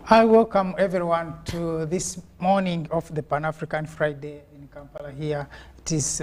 I welcome everyone to this morning of the Pan-African Friday in Kampala here.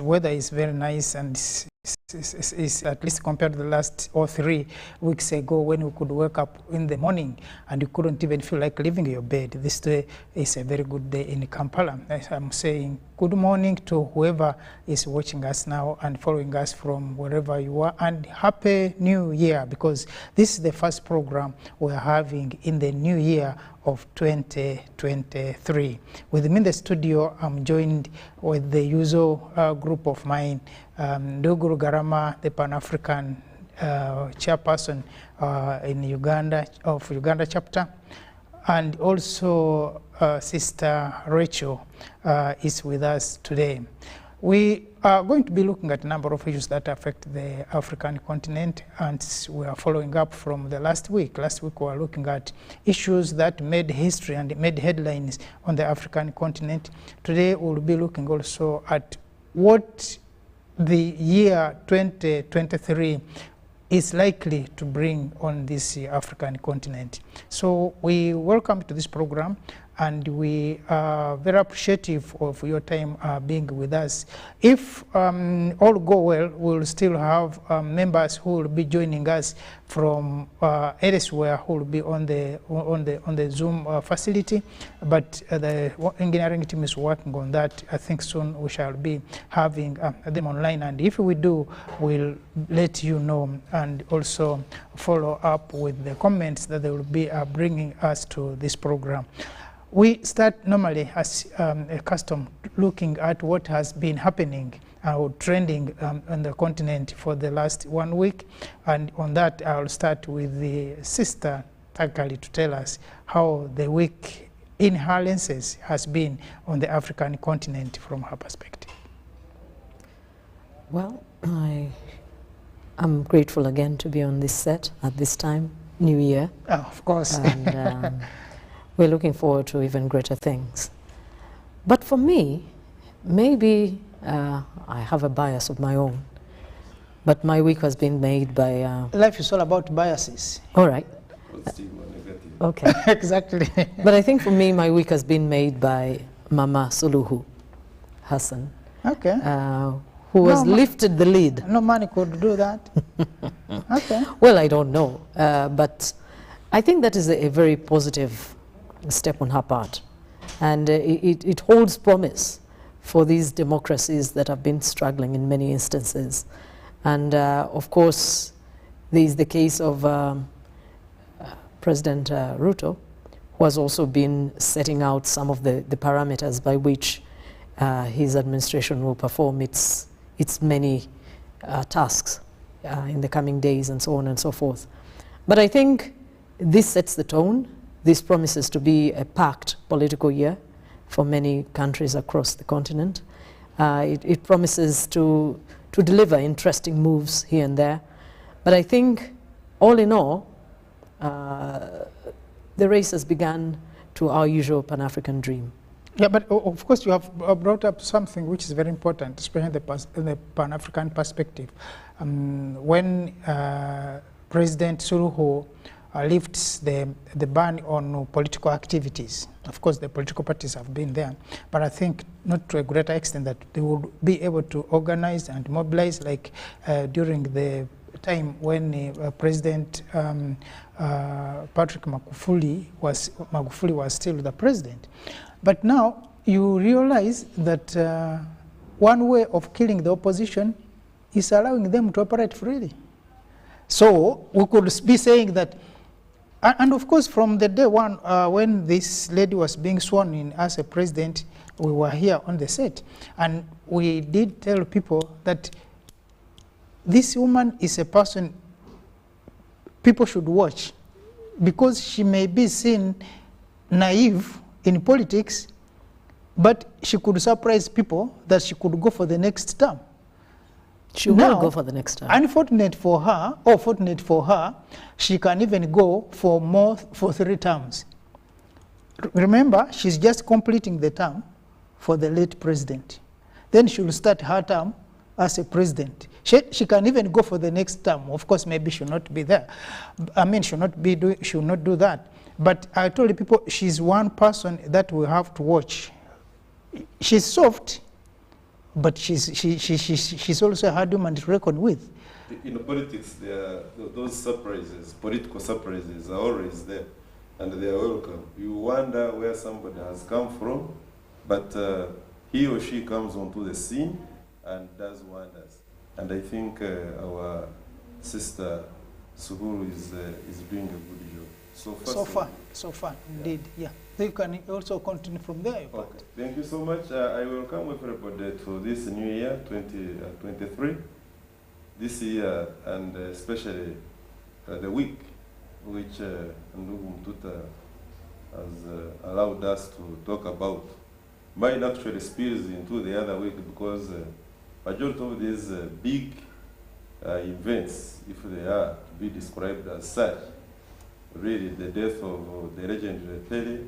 Weather is very nice and is at least compared to the last 3 weeks ago when we could wake up in the morning and you couldn't even feel like leaving your bed. This day is a very good day in Kampala. I'm saying good morning to whoever is watching us now and following us from wherever you are, and Happy New Year, because this is the first program we're having in the new year of 2023. With me in the studio, I'm joined with the usual group of mine, Ndugu Rugarama, the Pan-African chairperson in Uganda, of Uganda chapter, and also Sister Rachel is with us today. We are going to be looking at a number of issues that affect the African continent, and we are following up from the last week. Last week we were looking at issues that made history and made headlines on the African continent. Today we'll be looking also at what the year 2023 is likely to bring on this African continent. So we welcome to this program, and we are very appreciative of your time being with us. If all go well, we'll still have members who will be joining us from elsewhere, who will be on the Zoom facility, but the engineering team is working on that. I think soon we shall be having them online, and if we do, we'll let you know and also follow up with the comments that they will be bringing us to this program. We start normally as a custom looking at what has been happening or trending on the continent for the last 1 week, and on that I'll start with the sister Takali to tell us how the week in her lenses has been on the African continent from her perspective. Well, I'm grateful again to be on this set at this time, New Year. Oh, of course. And, we're looking forward to even greater things. But for me, maybe I have a bias of my own, but my week has been made by... Life is all about biases. All right. Okay. Exactly. But I think for me, my week has been made by Mama Suluhu Hassan, Okay. who has lifted the lead. No money could do that. Okay. Well, I don't know, but I think that is a very positive step on her part, and it holds promise for these democracies that have been struggling in many instances. And of course, there is the case of President Ruto, who has also been setting out some of the parameters by which his administration will perform its many tasks in the coming days, and so on and so forth. But I think this sets the tone. This promises to be a packed political year for many countries across the continent. It promises to deliver interesting moves here and there. But I think, all in all, the race has begun to our usual Pan-African dream. Yeah, but of course you have brought up something which is very important, especially in the Pan-African perspective. When President Suluhu lifts the ban on political activities. Of course, the political parties have been there, but I think not to a greater extent that they will be able to organize and mobilize like during the time when President Patrick Magufuli was still the president. But now you realize that one way of killing the opposition is allowing them to operate freely. So we could be saying that. And of course, from the day one, when this lady was being sworn in as a president, we were here on the set. And we did tell people that this woman is a person people should watch, because she may be seen naive in politics, but she could surprise people that she could go for the next term. She will go for the next term. Unfortunate for her, or fortunate for her, she can even go for 3 terms. Remember, she's just completing the term for the late president. Then she will start her term as a president. She can even go for the next term. Of course, maybe she'll not be there. I mean, she'll not do that. But I told the people she's one person that we have to watch. She's soft, but she's also a hard woman to reckon with. In politics, those surprises, political surprises, are always there, and they are welcome. You wonder where somebody has come from, but he or she comes onto the scene and does wonders. And I think our sister Suhuru is doing a good job. So far, indeed, yeah. So you can also continue from there. Okay. Thank you so much. I welcome everybody to this new year, 2023. This year, and especially the week which Ndugu Mtuta has allowed us to talk about, might actually spills into the other week, because majority of these big events, if they are to be described as such, really the death of the legendary Pele,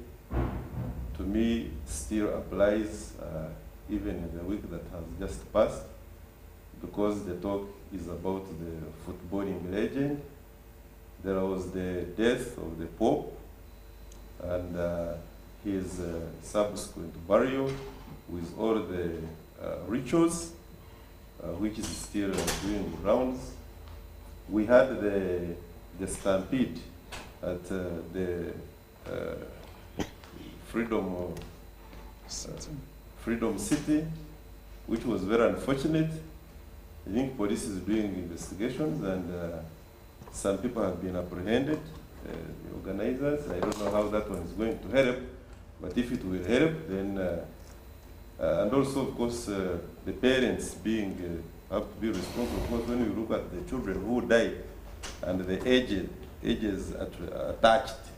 to me, still applies even in the week that has just passed, because the talk is about the footballing legend. There was the death of the Pope and his subsequent burial with all the rituals, which is still doing rounds. We had the stampede at the Freedom City, which was very unfortunate. I think police is doing investigations, and some people have been apprehended, the organizers. I don't know how that one is going to help, but if it will help, then, and also, of course, the parents have to be responsible. Of course, when you look at the children who died and the ages attached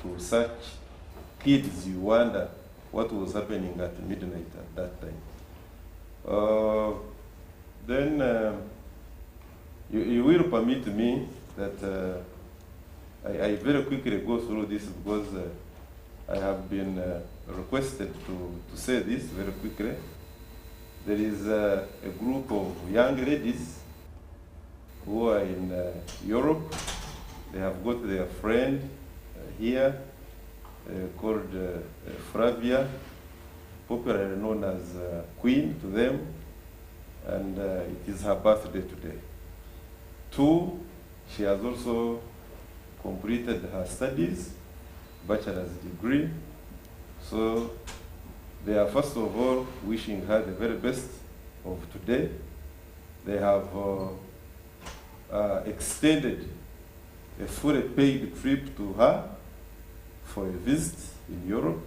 to such kids, you wonder what was happening at midnight at that time. Then you will permit me that I very quickly go through this, because I have been requested to say this very quickly. There is a group of young ladies who are in Europe. They have got their friend here called Flavia, popularly known as Queen to them, and it is her birthday today. 2, she has also completed her studies, bachelor's degree. So they are first of all wishing her the very best of today. They have extended a fully paid trip to her for a visit in Europe.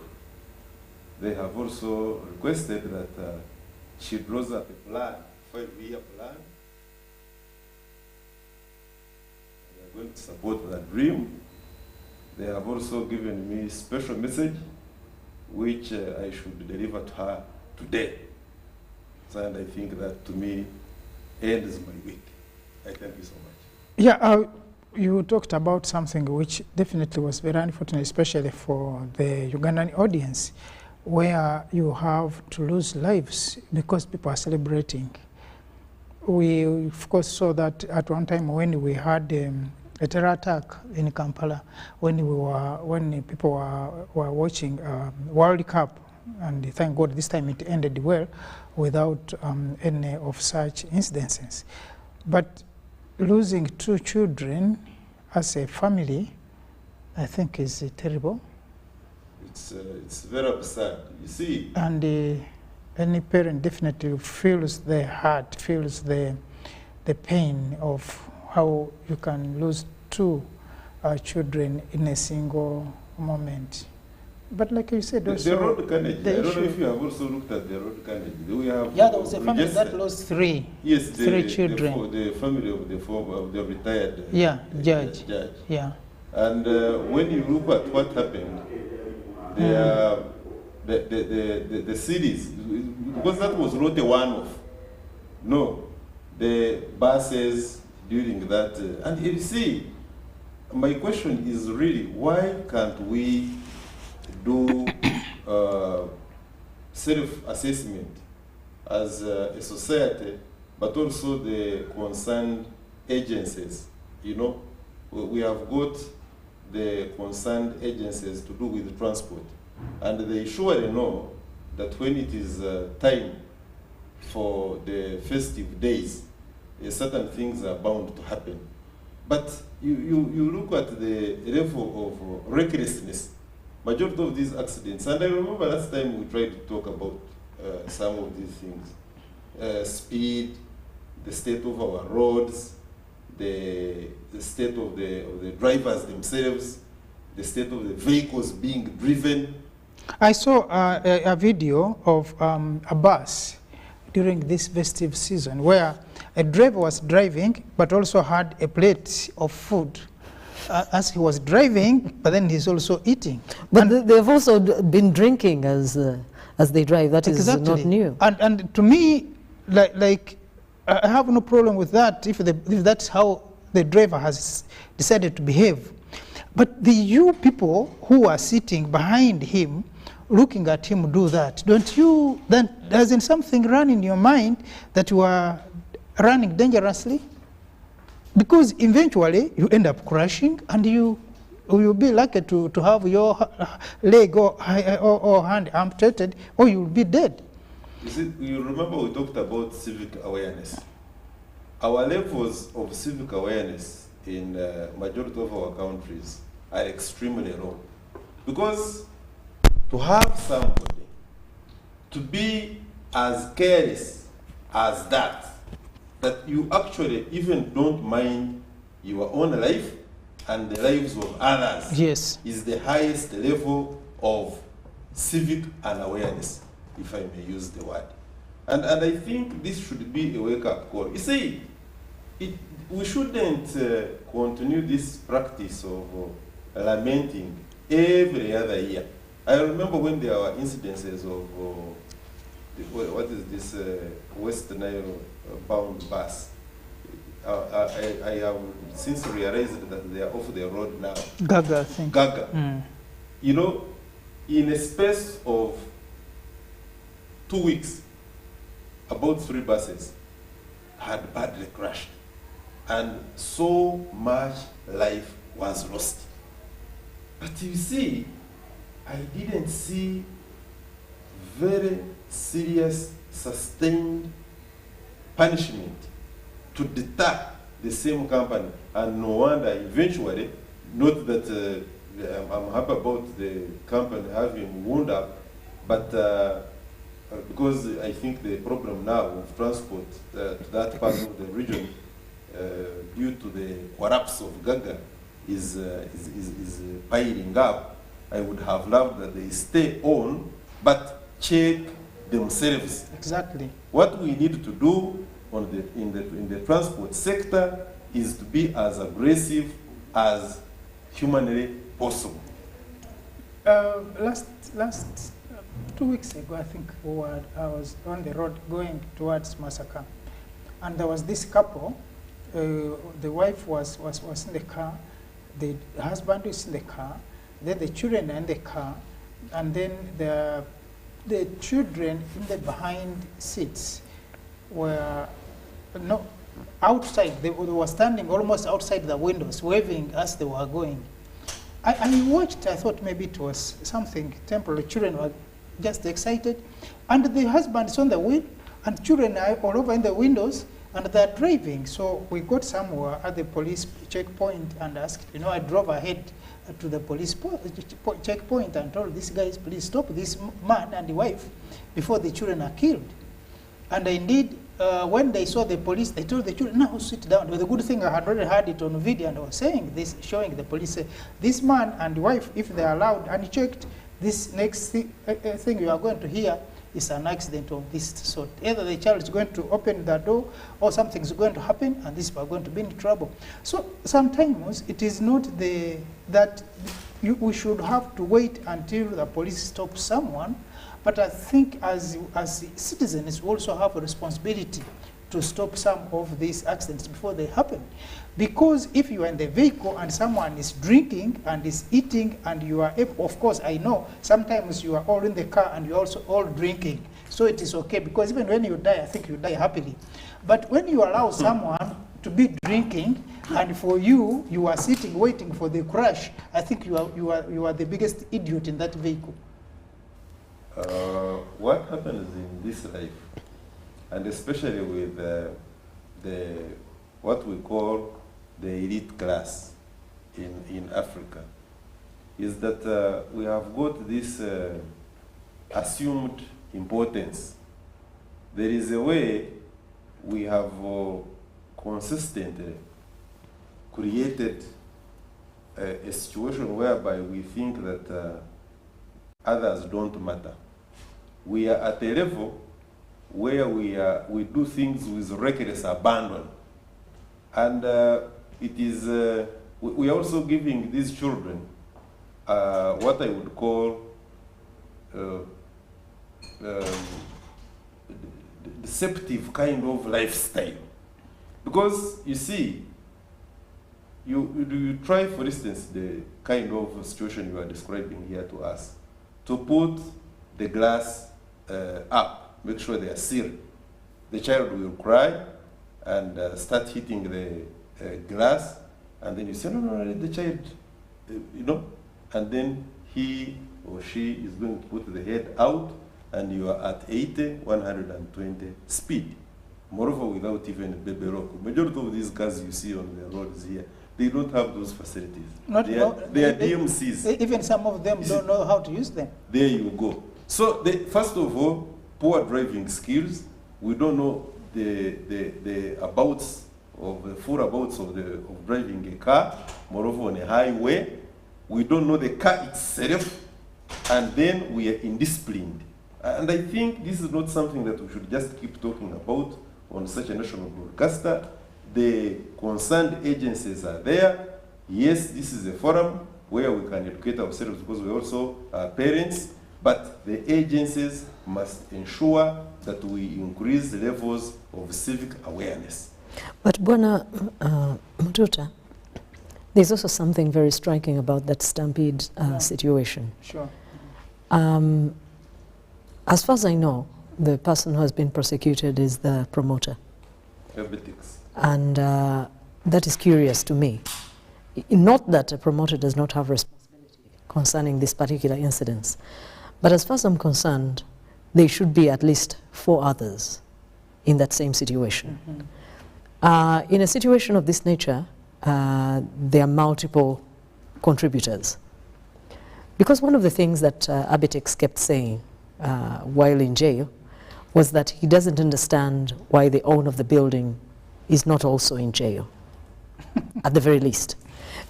They have also requested that she draws up a plan, 5-year plan. We are going to support that dream. They have also given me a special message which I should deliver to her today. So, and I think that to me ends my week. I thank you so much. Yeah, you talked about something which definitely was very unfortunate, especially for the Ugandan audience, where you have to lose lives because people are celebrating. We, of course, saw that at one time when we had a terror attack in Kampala, when people were watching World Cup, and thank God this time it ended well without any of such incidences. But losing 2 children as a family, I think is terrible. It's very absurd, you see. And any parent definitely feels the heart, feels the pain of how you can lose 2 children in a single moment. But like you said, also the road carnage. I don't know if you have also looked at the road carnage. We have there was a family that lost 3. Yes, 3 children. The family of the retired judge. Yeah. And when you look at what happened, the cities, because that was not a one-off. No, the buses during that, and you see, my question is really, why can't we do self-assessment as a society but also the concerned agencies. You know, we have got the concerned agencies to do with transport, and they surely know that when it is time for the festive days, certain things are bound to happen. But you look at the level of recklessness, majority of these accidents, and I remember last time we tried to talk about some of these things, speed, the state of our roads, the state of the drivers themselves, the state of the vehicles being driven. I saw a video of a bus during this festive season where a driver was driving but also had a plate of food as he was driving, but then he's also eating. But they've also been drinking as they drive. That is Exactly. not new. And to me, like I have no problem with that if that's how the driver has decided to behave. But you people who are sitting behind him, looking at him do that, don't you, then doesn't something run in your mind that you are running dangerously? Because eventually you end up crashing and you will be lucky to have your leg or hand amputated, or you will be dead. You remember we talked about civic awareness. Our levels of civic awareness in majority of our countries are extremely low. Because to have somebody to be as careless as that you actually even don't mind your own life and the lives of others, Yes. is the highest level of civic unawareness, if I may use the word. And I think this should be a wake-up call. You see, we shouldn't continue this practice of lamenting every other year. I remember when there were incidences of what is this West Nile bound bus. I have since realized that they are off the road now. Gaga, I think. Gaga. Mm. You know, in a space of 2 weeks, about 3 buses had badly crashed, and so much life was lost. But you see, I didn't see very serious, sustained punishment to deter the same company. And no wonder eventually, not that I'm happy about the company having wound up, but because I think the problem now of transport to that part of the region due to the collapse of Gaga is piling up. I would have loved that they stay on, but check themselves. Exactly. What we need to do in the transport sector is to be as aggressive as humanly possible. Last 2 weeks ago, I think I was on the road going towards Masaka, and there was this couple. The wife was in the car, the husband was in the car, then the children are in the car, and then the children in the behind seats were outside. They were standing almost outside the windows, waving as they were going. I watched. I thought maybe it was something temporary. Children were just excited, and the husband is on the wheel, and children are all over in the windows, and they're driving. So we got somewhere at the police checkpoint and asked. I drove ahead to the police checkpoint and told these guys, please stop this man and the wife before the children are killed. And indeed, when they saw the police, they told the children, now sit down. But the good thing, I had already had it on video, and I was saying this, showing the police, this man and the wife, if they are allowed unchecked, this next thing you are going to hear is an accident of this sort. Either the child is going to open the door or something is going to happen and these people are going to be in trouble. So sometimes it is not that we should have to wait until the police stops someone, but I think as citizens we also have a responsibility to stop some of these accidents before they happen. Because if you are in the vehicle and someone is drinking and is eating and you are able, of course I know sometimes you are all in the car and you are also all drinking. So it is okay, because even when you die, I think you die happily. But when you allow someone to be drinking, and for you, you are sitting waiting for the crash, I think you are the biggest idiot in that vehicle. What happens in this life, and especially with what we call the elite class in Africa, is that we have got this assumed importance. There is a way we have consistently created a situation whereby we think that others don't matter. We are at a level where we do things with reckless abandon. And it is, we are also giving these children what I would call deceptive kind of lifestyle. Because you see, you try, for instance, the kind of situation you are describing here to us, to put the glass up, make sure they are sealed. The child will cry and start hitting the glass, and then you say, no, let the child, you know, and then he or she is going to put the head out, and you are at 80, 120 speed. Moreover, without even baby lock. Majority of these cars you see on the roads here, they don't have those facilities. They are DMCs. Even some of them don't know how to use them. There you go. So, first of all, poor driving skills. We don't know the abouts of the full abouts of driving a car. Moreover, on a highway, we don't know the car itself, and then we are indisciplined. And I think this is not something that we should just keep talking about on such a national broadcaster. The concerned agencies are there. Yes, this is a forum where we can educate ourselves because we also are parents, but the agencies must ensure that we increase the levels of civic awareness. But Bwana Mututa, there's also something very striking about that stampede situation. Sure. As far as I know, the person who has been prosecuted is the promoter. Everything's. And that is curious to me. Not that a promoter does not have responsibility concerning this particular incidents, but as far as I'm concerned, there should be at least 4 others in that same situation. In a situation of this nature, there are multiple contributors. Because one of the things that Abitex kept saying while in jail was that he doesn't understand why the owner of the building is not also in jail, at the very least.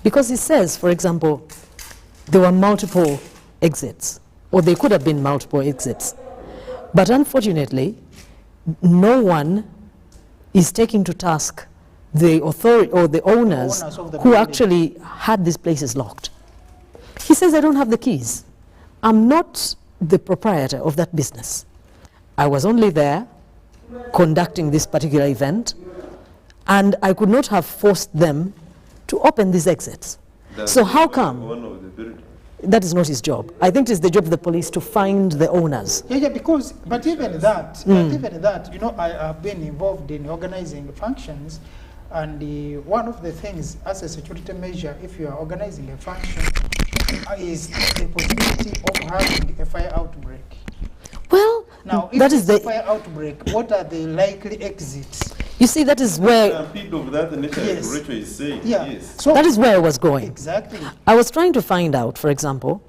Because he says, for example, there were multiple exits, or there could have been multiple exits. But unfortunately, no one is taking to task the authority or the owners of the who building. actually had these places locked. He says, I don't have the keys. I'm not the proprietor of that business. I was only there conducting this particular event, and I could not have forced them to open these exits. So how come? One of the buildings. That is not his job. I think it is the job of the police to find the owners. Yeah, because, but even that, you know, I have been involved in organizing functions, and one of the things as a security measure, if you are organizing a function, is the possibility of having a fire outbreak. Well, Now, if that is there's a the. fire outbreak, what are the likely exits? You see, that is where Stampede of that nature, Yes. Rachel is saying. Yeah. Yes. So that is where I was going. exactly. I was trying to find out, for example,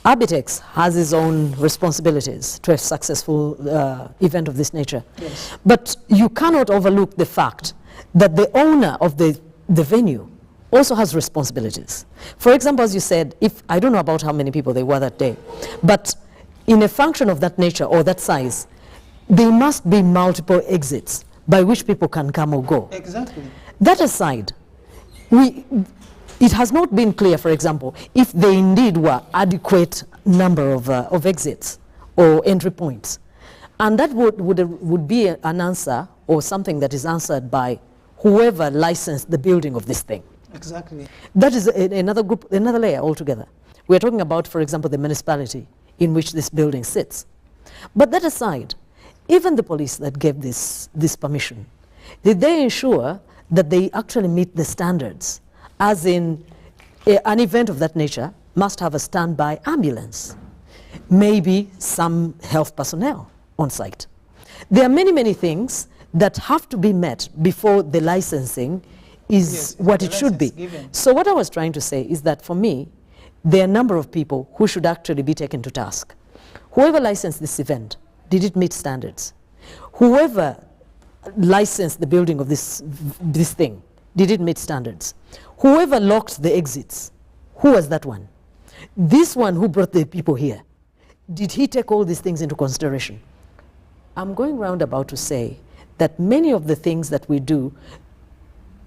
Abitex has his own responsibilities to a successful event of this nature. Yes. But you cannot overlook the fact that the owner of the venue also has responsibilities. For example, as you said, if I don't know about how many people there were that day, but in a function of that nature or that size, there must be multiple exits by which people can come or go. Exactly. That aside, it has not been clear, for example, if there indeed were adequate number of exits or entry points. And that would be an answer or something that is answered by whoever licensed the building of this thing. Exactly. That is another group, another layer altogether. We're talking about, for example, the municipality in which this building sits. But that aside, even the police that gave this permission, did they ensure that they actually meet the standards? As in, an event of that nature must have a standby ambulance, maybe some health personnel on site. There are many, many things that have to be met before the licensing is what it should be. So what I was trying to say is that for me, there are a number of people who should actually be taken to task. Whoever licensed this event, did it meet standards? Whoever licensed the building of this thing, did it meet standards? Whoever locked the exits, who was that one? This one who brought the people here, did he take all these things into consideration? I'm going roundabout to say that many of the things that we do,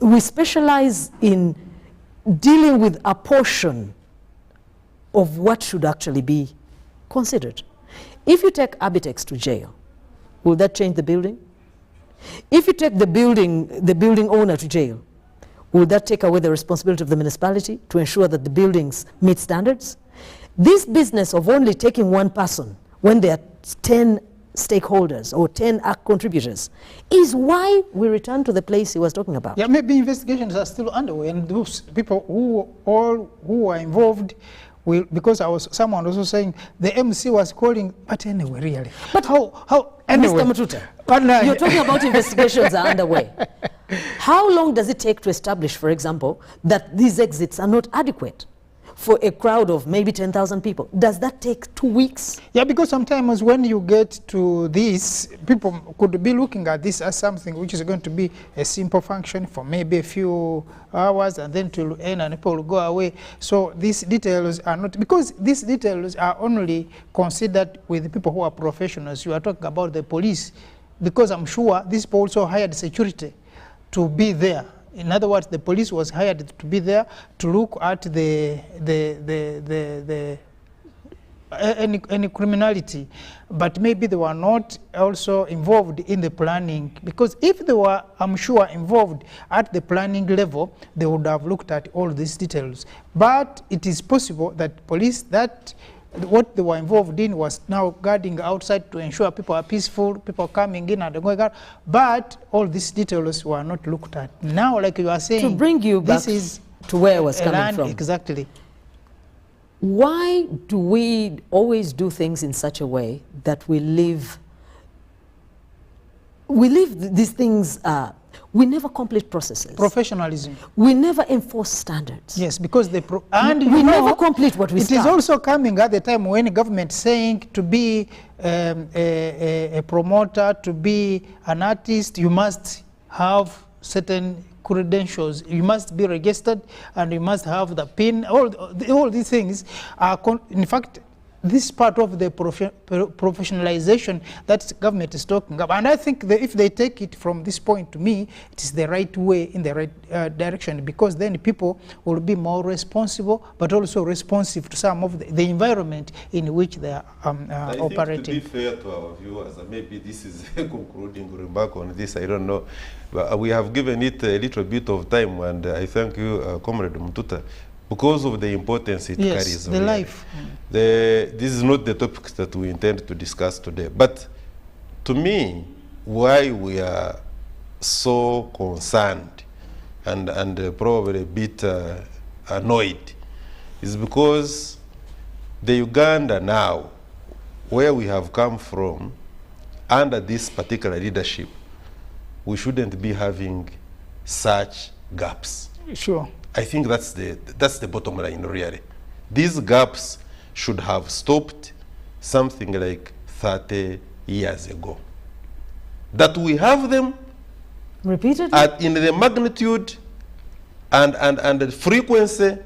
we specialize in dealing with a portion of what should actually be considered. If you take Abitex to jail, will that change the building? If you take the building owner to jail, will that take away the responsibility of the municipality to ensure that the buildings meet standards? This business of only taking one person when there are 10 stakeholders or 10 contributors is why we return to the place he was talking about. Yeah, maybe investigations are still underway, and those people who are involved will, because someone also saying the MC was calling, but anyway, really. But how anyway. Mr. Matuta, you're talking about investigations are underway. How long does it take to establish, for example, that these exits are not adequate for a crowd of maybe 10,000 people? Does that take 2 weeks? Yeah, because sometimes when you get to this, people could be looking at this as something which is going to be a simple function for maybe a few hours and then to end and people will go away. So these details are not, because these details are only considered with the people who are professionals. You are talking about the police, because I'm sure these people also hired security to be there. In other words, the police was hired to be there to look at any criminality, but maybe they were not also involved in the planning, because if they were, I'm sure, involved at the planning level, they would have looked at all these details. But it is possible that police, that what they were involved in was now guarding outside to ensure people are peaceful, people coming in and going out, but all these details were not looked at. Now, like you are saying, to bring you back to where I was coming from. Exactly. Why do we always do things in such a way that we leave these things, we never complete processes. Professionalism. We never enforce standards. Yes, because we never complete what we start. It is also coming at the time when government saying to be a promoter, to be an artist, you must have certain credentials, you must be registered, and you must have the PIN. All these things are, in fact, this part of the professionalization that government is talking about. And I think that if they take it from this point, to me, it is the right way, in the right direction, because then people will be more responsible, but also responsive to some of the environment in which they are operating. I think, to be fair to our viewers, maybe this is a concluding remark on this, I don't know. But we have given it a little bit of time, and I thank you, Comrade Matuta, because of the importance it carries. The life. This is not the topic that we intend to discuss today. But to me, why we are so concerned and probably a bit annoyed is because the Uganda now, where we have come from, under this particular leadership, we shouldn't be having such gaps. Sure. I think that's the bottom line, really. These gaps should have stopped something like 30 years ago. That we have them repeatedly in the magnitude and the frequency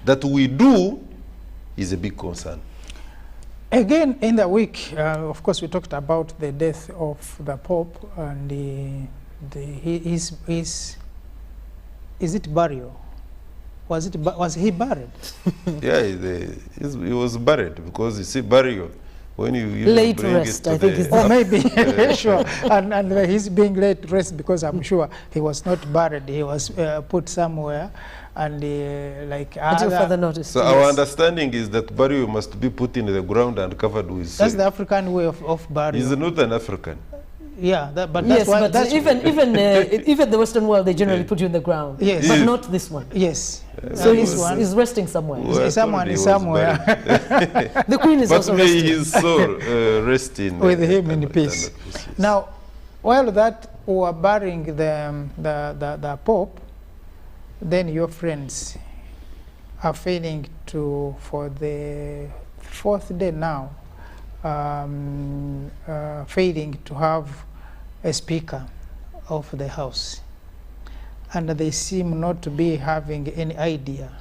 that we do is a big concern. Again, in the week, of course, we talked about the death of the Pope and is it burial? Was he buried? Yeah, he was buried, because you see, burial, when you laid bring rest, it to I think or maybe, sure. And he's being laid rest because I'm sure he was not buried. He was put somewhere, and like until further notice. So our understanding is that burial must be put in the ground and covered with. That's the African way of burial. He's not an African. Yeah, but that's Yes, why. but That's even the Western world, they generally put you in the ground. Yes. But Yes. not this one. yes. So this he's, one. he's resting somewhere. Well, I Someone thought is he was somewhere. buried. The Queen is But also may resting. his soul rest in With him in eternal peace. peace. Now, while that were burying the Pope, then your friends are failing to, for the fourth day now, failing to have a speaker of the House. And they seem not to be having any idea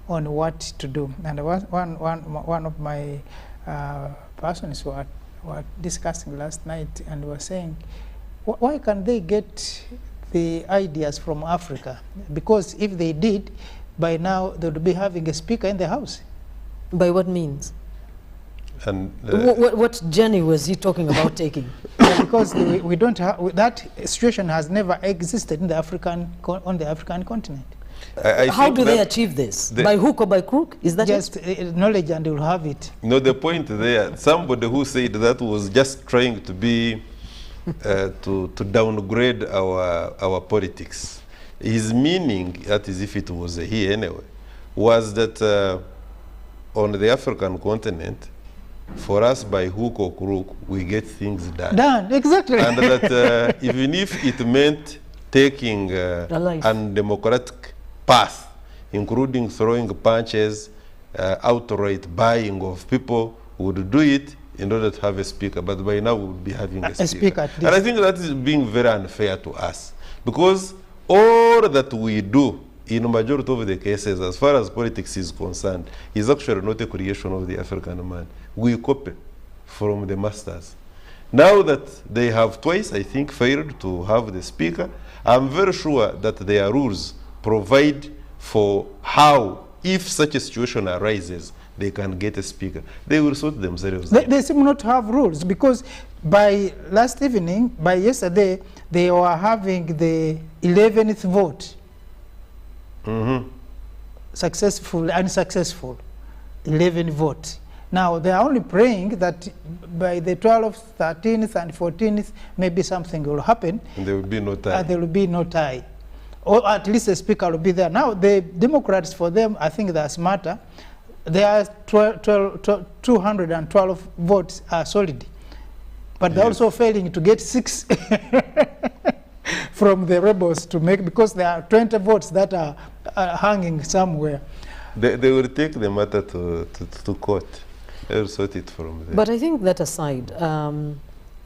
on what to do. And one of my persons were discussing last night and were saying, why can't they get the ideas from Africa? Because if they did, by now they would be having a speaker in the House. By what means? And What journey was he talking about taking? Because we don't have, that situation has never existed in the on the African continent. I How think do they that achieve this? the- By hook or by crook? Is that Just it? knowledge and you'll have it. No, the point there, somebody who said that was just trying to be, to downgrade our politics. His meaning, that is if it was he anyway, was that on the African continent, for us by hook or crook, we get things done. Done, exactly. And that even if it meant taking life. undemocratic path, including throwing punches, outright buying of people, would do it in order to have a speaker. But by now we would be having a speaker. at And I least. think that is being very unfair to us, because all that we do in majority of the cases, as far as politics is concerned, is actually not a creation of the African man. We copy from the masters. Now that they have twice, I think, failed to have the speaker, I'm very sure that their rules provide for how, if such a situation arises, they can get a speaker. They will sort themselves out. They seem not to have rules, because by last evening, by yesterday, they were having the 11th vote. Successful, unsuccessful, 11 vote. Now they are only praying that by the 12th, 13th, and 14th, maybe something will happen. And there will be no time. There will be no tie, or at least the speaker will be there. Now the Democrats, for them, I think they are smarter. There are 212 votes are solid, but they're Yes. also failing to get 6 from the rebels to make, because there are 20 votes that are hanging somewhere. They will take the matter to court. They will sort it from there. But I think that aside,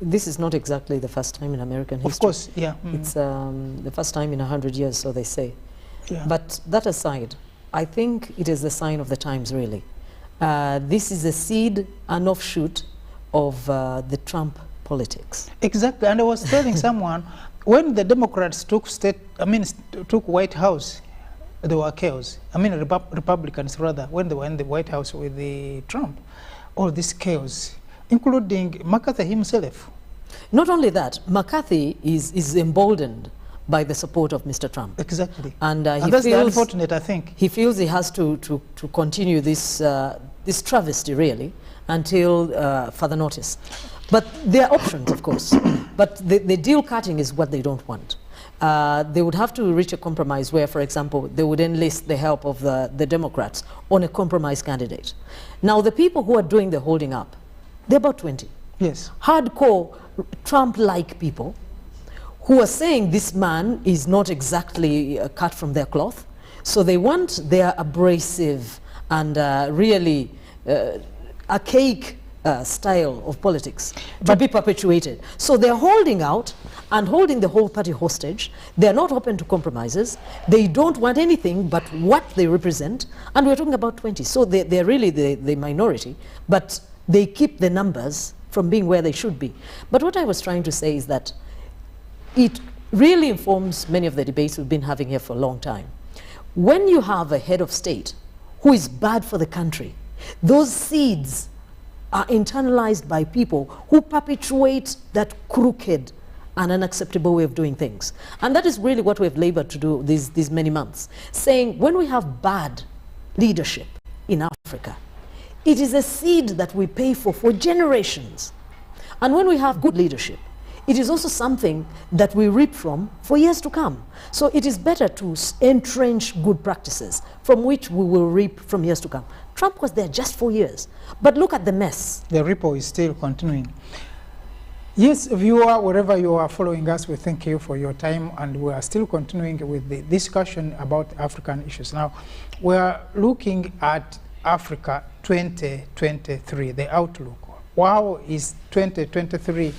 this is not exactly the first time in American history. Of course, yeah. It's the first time in 100 years, so they say. Yeah. But that aside, I think it is the sign of the times, really. This is a seed, an offshoot of the Trump politics. Exactly, and I was telling someone, when the Democrats took took White House, there were chaos. Republicans rather, when they were in the White House with the Trump, all this chaos, including McCarthy himself. Not only that, McCarthy is emboldened by the support of Mr. Trump. Exactly. And he that's the feels unfortunate, I think. he feels he has to continue this this travesty, really, until further notice. But there are options, of course. But the deal cutting is what they don't want. They would have to reach a compromise where, for example, they would enlist the help of the Democrats on a compromise candidate. Now, the people who are doing the holding up, they're about 20. Yes. Hardcore Trump-like people who are saying this man is not exactly cut from their cloth. So they want their abrasive and really archaic style of politics to be perpetuated. So they're holding out and holding the whole party hostage. They're not open to compromises. They don't want anything but what they represent. And we're talking about 20. So they're really the minority, but they keep the numbers from being where they should be. But what I was trying to say is that it really informs many of the debates we've been having here for a long time. When you have a head of state who is bad for the country, those seeds are internalized by people who perpetuate that crooked and unacceptable way of doing things. And that is really what we've labored to do these many months, saying when we have bad leadership in Africa, it is a seed that we pay for generations. And when we have good leadership, it is also something that we reap from for years to come. So it is better to entrench good practices from which we will reap from years to come. Trump was there just 4 years, but look at the mess. The ripple is still continuing. Yes, viewer, wherever you are following us, we thank you for your time, and we are still continuing with the discussion about African issues. Now, we are looking at Africa 2023, the outlook. How is 2023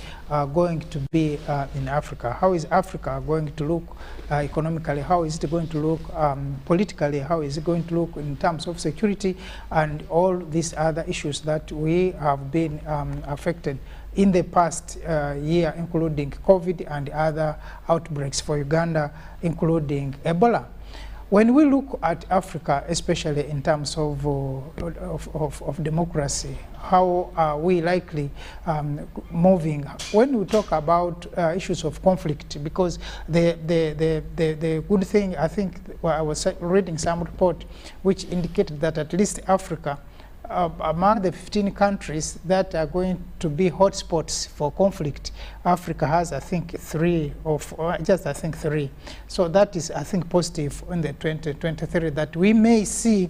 going to be in Africa? How is Africa going to look economically? How is it going to look politically? How is it going to look in terms of security and all these other issues that we have been affected in the past year, including COVID and other outbreaks for Uganda, including Ebola? When we look at Africa, especially in terms of democracy, how are we likely moving? When we talk about issues of conflict, because the good thing, I think, I was reading some report which indicated that at least Africa, among the 15 countries that are going to be hotspots for conflict, Africa has, I think, 3 or just, I think, 3. So that is, I think, positive in the 2023, that we may see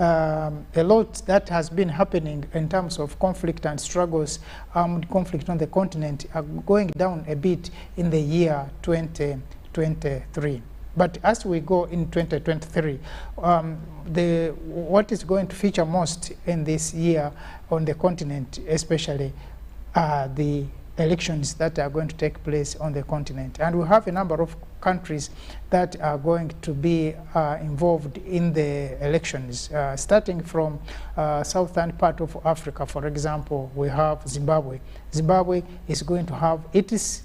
a lot that has been happening in terms of conflict and struggles, conflict on the continent, are going down a bit in the year 2023. But as we go in 2023, what is going to feature most in this year on the continent, especially the elections that are going to take place on the continent. And we have a number of countries that are going to be involved in the elections, starting from southern part of Africa. For example, we have Zimbabwe. Zimbabwe is going to have its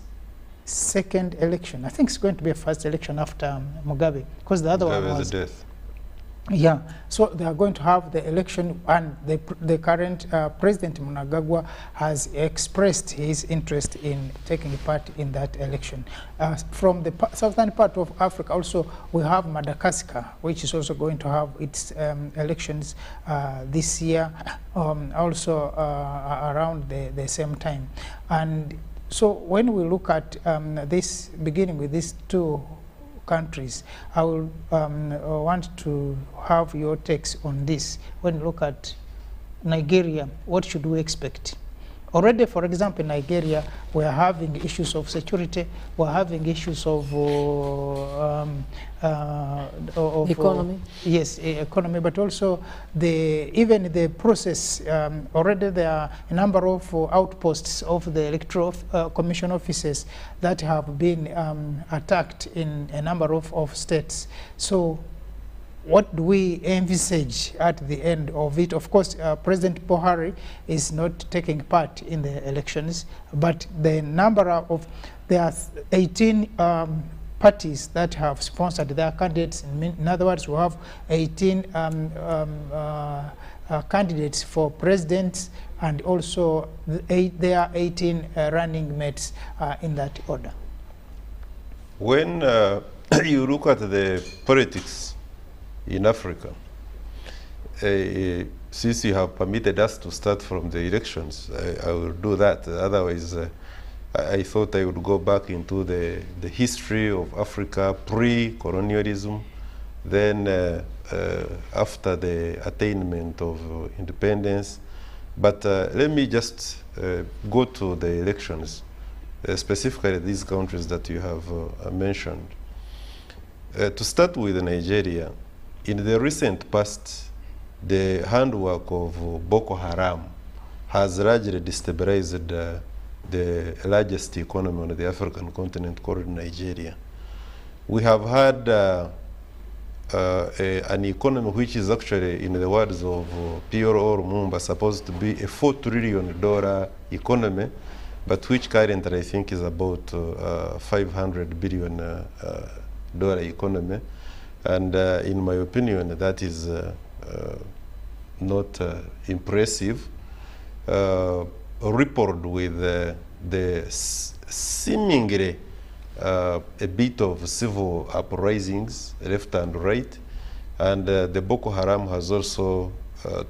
second election. I think it's going to be a first election after Mugabe, because the other one was death. Yeah, so they are going to have the election, and the current President Mnangagwa has expressed his interest in taking part in that election. From the southern part of Africa, also we have Madagascar, which is also going to have its elections this year, also around the same time. And so when we look at this, beginning with these 2 countries, I will want to have your takes on this. When you look at Nigeria, what should we expect? Already, for example, in Nigeria, we are having issues of security, we are having issues of economy. Yes, economy, but also even the process. Already there are a number of outposts of the Electoral Commission offices that have been attacked in a number of states. So what do we envisage at the end of it? Of course, President Buhari is not taking part in the elections, but the number of, there are 18 parties that have sponsored their candidates. In other words, we have 18 candidates for president, and also there are 18 running mates in that order. When you look at the politics in Africa, since you have permitted us to start from the elections, I will do that. Otherwise, I thought I would go back into the history of Africa pre-colonialism, then after the attainment of independence. But let me just go to the elections, specifically these countries that you have mentioned. To start with Nigeria, in the recent past, the handwork of Boko Haram has largely destabilized the largest economy on the African continent, called Nigeria. We have had an economy which is actually, in the words of P.O. Lumumba, supposed to be a $4 trillion economy, but which currently I think is about $500 billion economy. And in my opinion, that is not impressive, rippled with the seemingly a bit of civil uprisings left and right. And the Boko Haram has also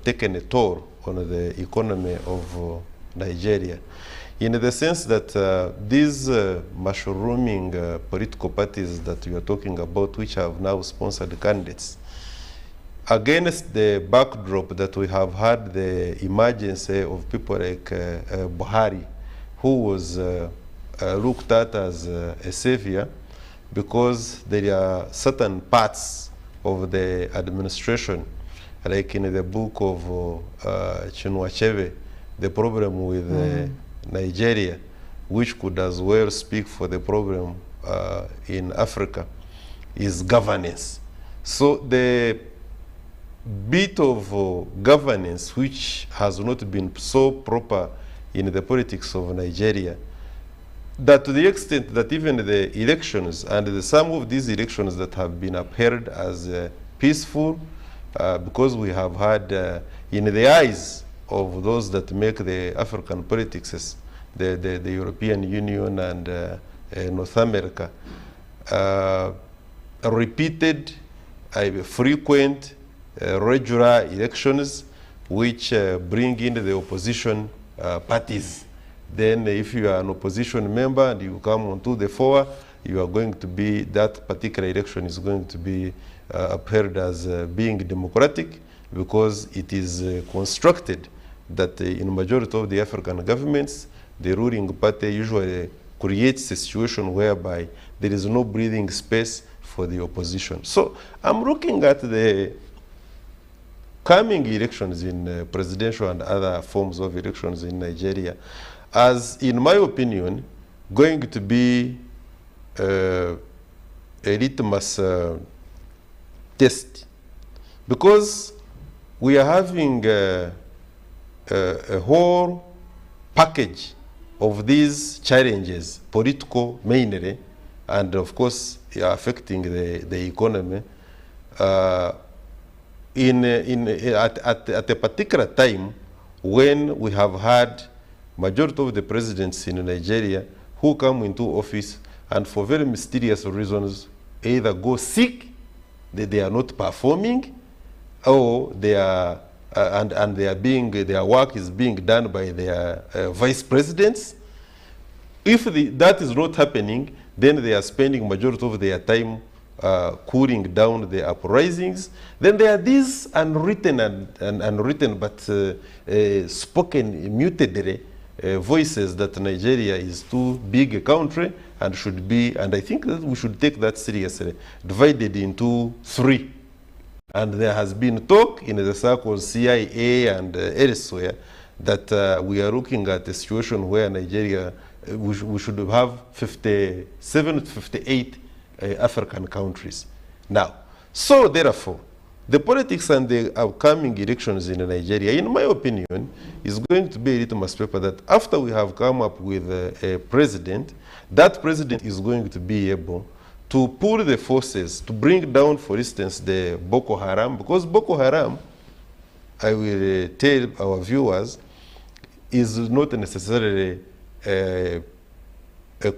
taken a toll on the economy of Nigeria. in the sense that these mushrooming political parties that we are talking about, which have now sponsored candidates, against the backdrop that we have had the emergence of people like Buhari, who was looked at as a savior, because there are certain parts of the administration, like in the book of Chinua Achebe, the problem with Nigeria, which could as well speak for the problem in Africa, is governance. So the bit of governance which has not been so proper in the politics of Nigeria, that to the extent that even the elections and some of these elections that have been upheld as peaceful, because we have had, in the eyes of those that make the African politics, the European Union and North America, repeated, frequent, regular elections which bring in the opposition parties. Then if you are an opposition member and you come onto the fore, you are going to be, that particular election is going to be upheld as being democratic, because it is constructed that in majority of the African governments, the ruling party usually creates a situation whereby there is no breathing space for the opposition. So I'm looking at the coming elections in presidential and other forms of elections in Nigeria as, in my opinion, going to be a litmus test, because we are having a whole package of these challenges, political mainly, and of course affecting the economy, at a particular time when we have had majority of the presidents in Nigeria who come into office and for very mysterious reasons either go sick, that they are not performing, or they are and they are being, their work is being done by their vice presidents. If that is not happening, then they are spending majority of their time cooling down the uprisings. Then there are these unwritten and unwritten but spoken mutedly voices that Nigeria is too big a country and should be, and I think that we should take that seriously, divided into three. And there has been talk in the circles, CIA and elsewhere, that we are looking at a situation where Nigeria, we should have 57 to 58 African countries. Now, so therefore, the politics and the upcoming elections in Nigeria, in my opinion, is going to be a litmus paper that after we have come up with a president, that president is going to be able to pull the forces to bring down, for instance, the Boko Haram, because Boko Haram, I will tell our viewers, is not necessarily a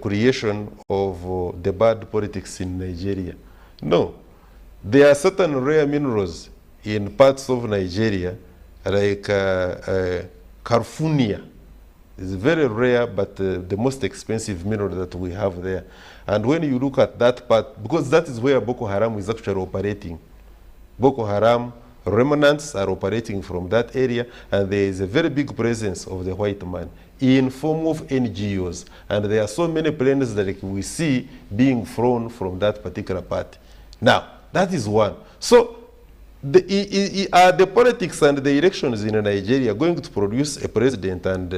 creation of the bad politics in Nigeria. No. There are certain rare minerals in parts of Nigeria, like Carfunia. It's very rare, but the most expensive mineral that we have there. And when you look at that part, because that is where Boko Haram is actually operating. Boko Haram remnants are operating from that area, and there is a very big presence of the white man in form of NGOs. And there are so many planes that we see being flown from that particular part. Now, that is one. So, the politics and the elections in Nigeria are going to produce a president and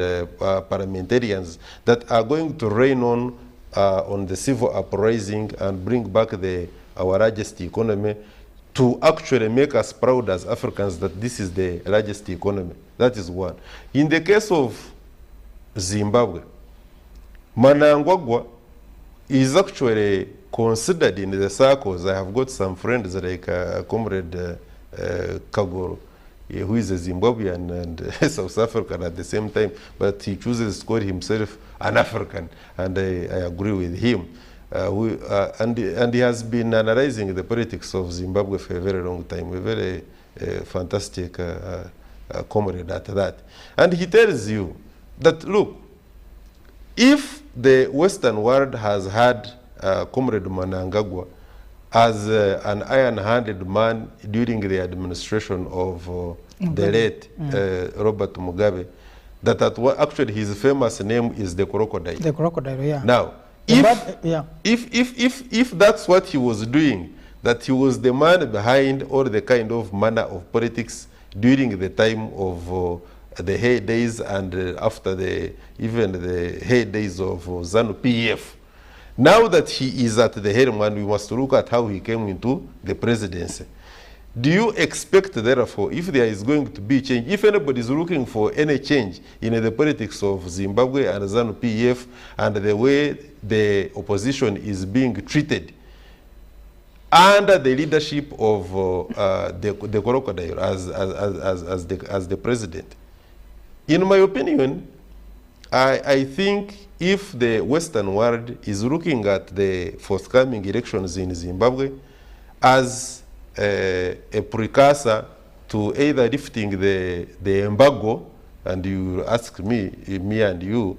parliamentarians that are going to reign on the civil uprising and bring back our largest economy, to actually make us proud as Africans that this is the largest economy. That is one. In the case of Zimbabwe, Mnangagwa is actually considered in the circles. I have got some friends like Comrade Kagoro, who is a Zimbabwean and South African at the same time, but he chooses to call himself an African, and I agree with him. And he has been analyzing the politics of Zimbabwe for a very long time, a very fantastic comrade at that. And he tells you that, look, if the Western world has had Comrade Mnangagwa as an iron-handed man during the administration of the late Robert Mugabe, that actually his famous name is the crocodile. The crocodile, yeah. Now, if that's what he was doing, that he was the man behind all the kind of manner of politics during the time of the heydays and after even the heydays of ZANU-PF. Now that he is at the helm, and we must look at how he came into the presidency. Do you expect, therefore, if there is going to be change, if anybody is looking for any change in the politics of Zimbabwe and ZANU-PF and the way the opposition is being treated under the leadership of the crocodile as the president, in my opinion, I think if the Western world is looking at the forthcoming elections in Zimbabwe as a precursor to either lifting the embargo, and you ask me and you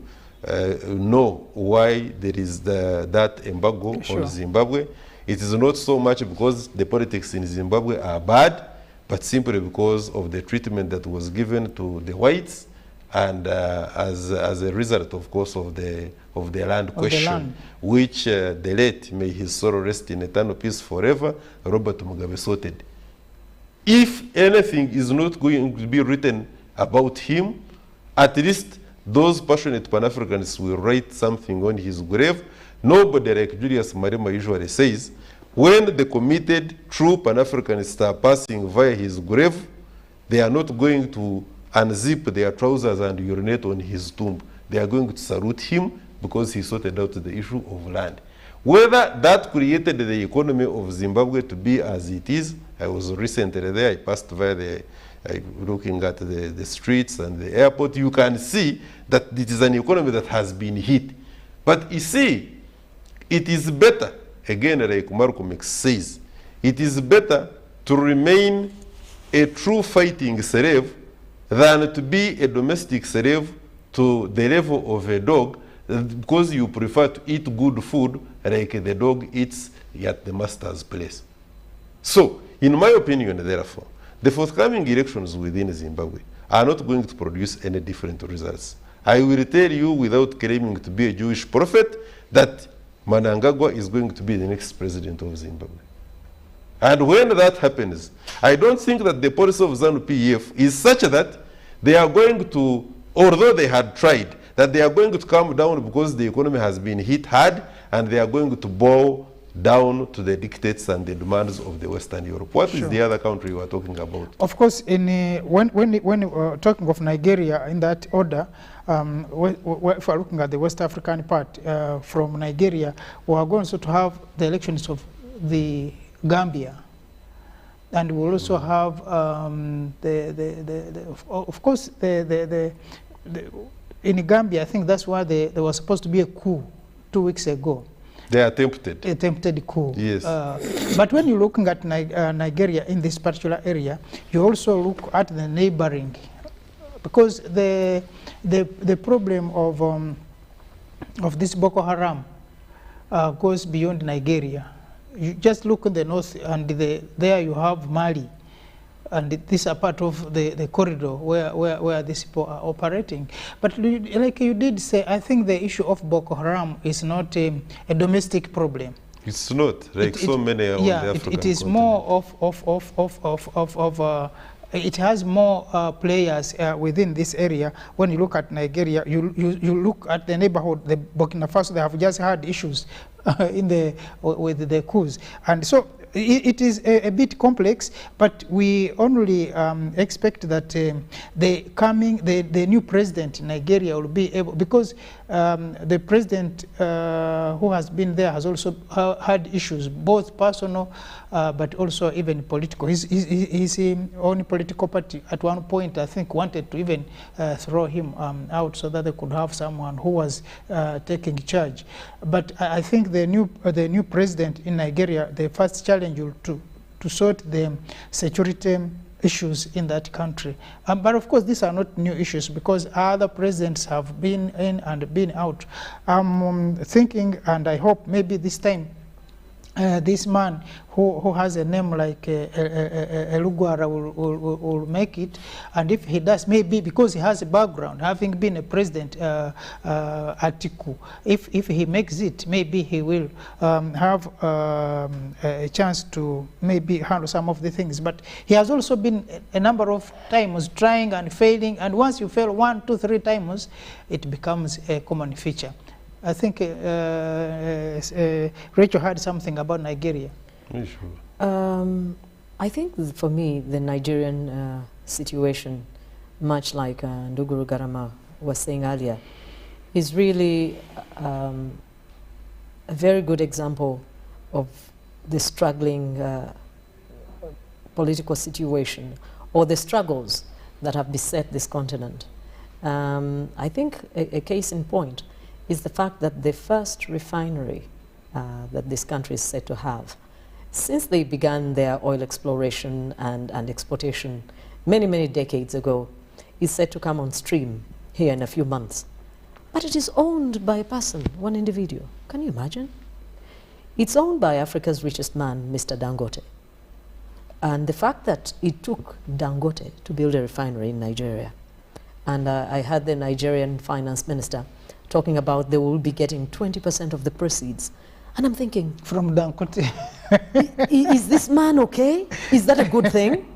know why there is that embargo on Zimbabwe. It is not so much because the politics in Zimbabwe are bad, but simply because of the treatment that was given to the whites, and as a result, of course, of the land question, which the late, may his soul rest in eternal peace forever, Robert Mugabe sorted. If anything is not going to be written about him, at least those passionate Pan-Africanists will write something on his grave. Nobody, like Julius Malema usually says, when the committed true Pan-Africanists are passing via his grave, they are not going to unzip their trousers and urinate on his tomb. They are going to salute him because he sorted out the issue of land. Whether that created the economy of Zimbabwe to be as it is, I was recently there, I passed via looking at the streets and the airport, you can see that it is an economy that has been hit. But you see, it is better, again, like Malcolm X says, it is better to remain a true fighting slave than to be a domestic slave to the level of a dog, because you prefer to eat good food like the dog eats at the master's place. So, in my opinion, therefore, the forthcoming elections within Zimbabwe are not going to produce any different results. I will tell you, without claiming to be a Jewish prophet, that Mnangagwa is going to be the next president of Zimbabwe. And when that happens, I don't think that the policy of ZANU-PF is such that they are going to, although they had tried, that they are going to come down because the economy has been hit hard, and they are going to bow down to the dictates and the demands of the Western Europe. What is the other country you are talking about? Of course, when we're talking of Nigeria in that order, if we're looking at the West African part from Nigeria, we are going to have the elections of the Gambia, and we'll also have of course in Gambia. I think that's why there was supposed to be a coup 2 weeks ago. They attempted. Attempted coup. Yes. But when you're looking at Nigeria in this particular area, you also look at the neighboring, because the problem of this Boko Haram goes beyond Nigeria. You just look in the north, and there you have Mali, and these are part of the corridor where these people are operating. But like you did say, I think the issue of Boko Haram is not a domestic problem. It's not, like so many on the African it is continent. more of it has more players within this area. When you look at Nigeria, you look at the neighborhood, the Burkina Faso, they have just had issues with the coups. And so it is a bit complex, but we only expect that the new president in Nigeria will be able, because the president who has been there has also had issues, both personal but also even political. His own political party at one point, I think, wanted to even throw him out so that they could have someone who was taking charge. But I think the new president in Nigeria, the first challenge will to sort the security issues in that country. But of course, these are not new issues because other presidents have been in and been out. I'm thinking, and I hope maybe this time, this man who has a name like Elugwara will make it, and if he does, maybe because he has a background, having been a president, Atiku, if he makes it, maybe he will have a chance to maybe handle some of the things. But he has also been a number of times trying and failing, and once you fail 1, 2, 3 times, it becomes a common feature. I think Rachel had something about Nigeria. I think for me, the Nigerian situation, much like Nduguru Garama was saying earlier, is really a very good example of the struggling political situation or the struggles that have beset this continent. I think a case in point is the fact that the first refinery that this country is said to have, since they began their oil exploration and exportation many decades ago, is said to come on stream here in a few months. But it is owned by a person, one individual. Can you imagine? It's owned by Africa's richest man, Mr. Dangote. And the fact that it took Dangote to build a refinery in Nigeria, and I heard the Nigerian finance minister talking about they will be getting 20% of the proceeds. And I'm thinking, from Dangote. Is this man okay? Is that a good thing?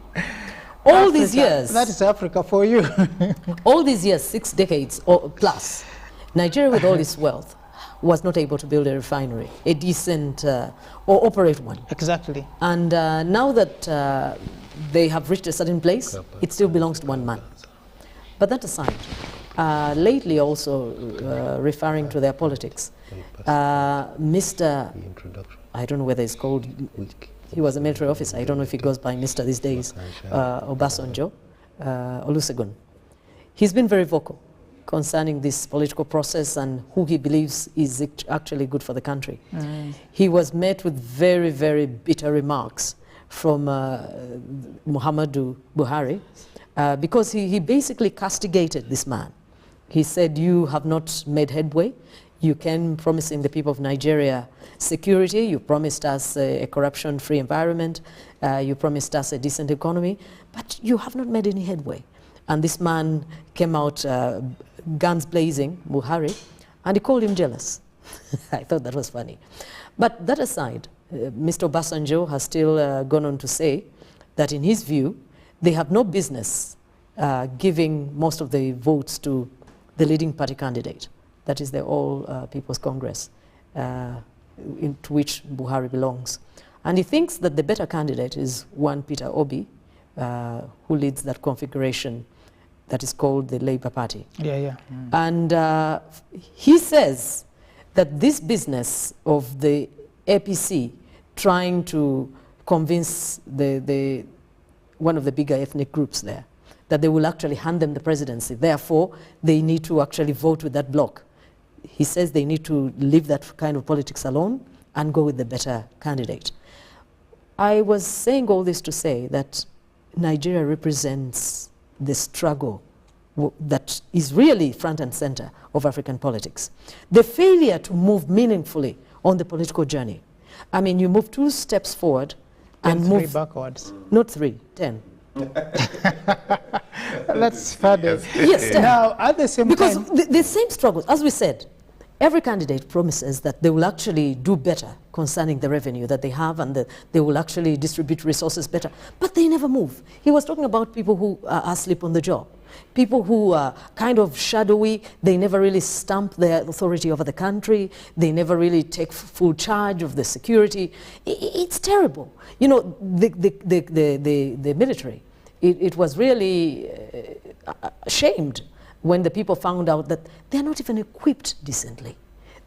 All Africa, these years. That is Africa for you. All these years, 6 decades or plus, Nigeria with all its wealth was not able to build a refinery, a decent, or operate one. Exactly. And now that they have reached a certain place, it still belongs to one man. But that aside, lately also referring to their politics, Mr. I don't know whether it's called, he was a military officer, I don't know if he goes by Mr. these days, Obasanjo, Olusegun. He's been very vocal concerning this political process and who he believes is actually good for the country. He was met with very bitter remarks from Muhammadu Buhari because he basically castigated this man. He said, you have not made headway. You came promising the people of Nigeria security. You promised us a corruption-free environment. You promised us a decent economy. But you have not made any headway. And this man came out guns blazing, Buhari, and he called him jealous. I thought that was funny. But that aside, Mr. Obasanjo has still gone on to say that in his view, they have no business giving most of the votes to the leading party candidate. That is the All People's Congress, into which Buhari belongs. And he thinks that the better candidate is one Peter Obi, who leads that configuration that is called the Labour Party. And he says that this business of the APC trying to convince one of the bigger ethnic groups there that they will actually hand them the presidency. Therefore, they need to actually vote with that bloc. He says they need to leave that kind of politics alone and go with the better candidate. I was saying all this to say that Nigeria represents the struggle that is really front and center of African politics. The failure to move meaningfully on the political journey. I mean, you move 2 steps forward and move 3 backwards. Not 3, 10. That's funny. Yes, 10. Now, at the same time, because the same struggles, as we said, every candidate promises that they will actually do better concerning the revenue that they have and that they will actually distribute resources better, but they never move. He was talking about people who are asleep on the job, people who are kind of shadowy, they never really stamp their authority over the country, they never really take full charge of the security. It's terrible. You know, the military, it was really ashamed when the people found out that they're not even equipped decently.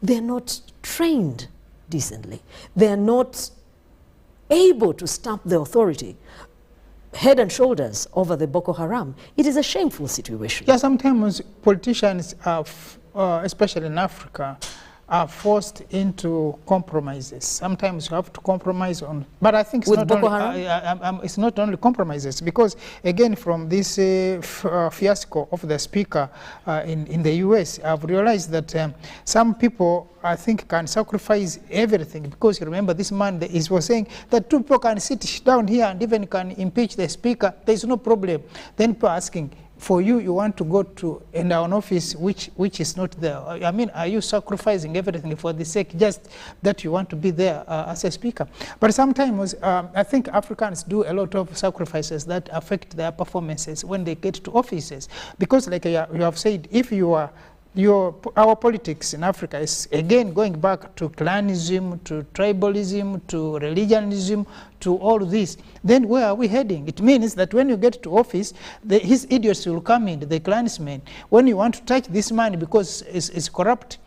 They're not trained decently. They're not able to stamp the authority head and shoulders over the Boko Haram. It is a shameful situation. Yeah, sometimes politicians, especially in Africa, are forced into compromises. Sometimes you have to compromise on, but I think it's With not Boko only, Haram? it's not only compromises, because again, from this fiasco of the speaker in the US, I've realized that some people, I think, can sacrifice everything, because you remember this man was saying that 2 people can sit down here and even can impeach the speaker, there's no problem. Then people are asking, for you want to go to an office which is not there. I mean, are you sacrificing everything for the sake just that you want to be there as a speaker? But sometimes I think Africans do a lot of sacrifices that affect their performances when they get to offices. Because like you have said, if you are our politics in Africa is again going back to clanism, to tribalism, to religionism, to all this. Then where are we heading? It means that when you get to office, his idiots will come in, the clansmen. When you want to touch this man because it's corrupt,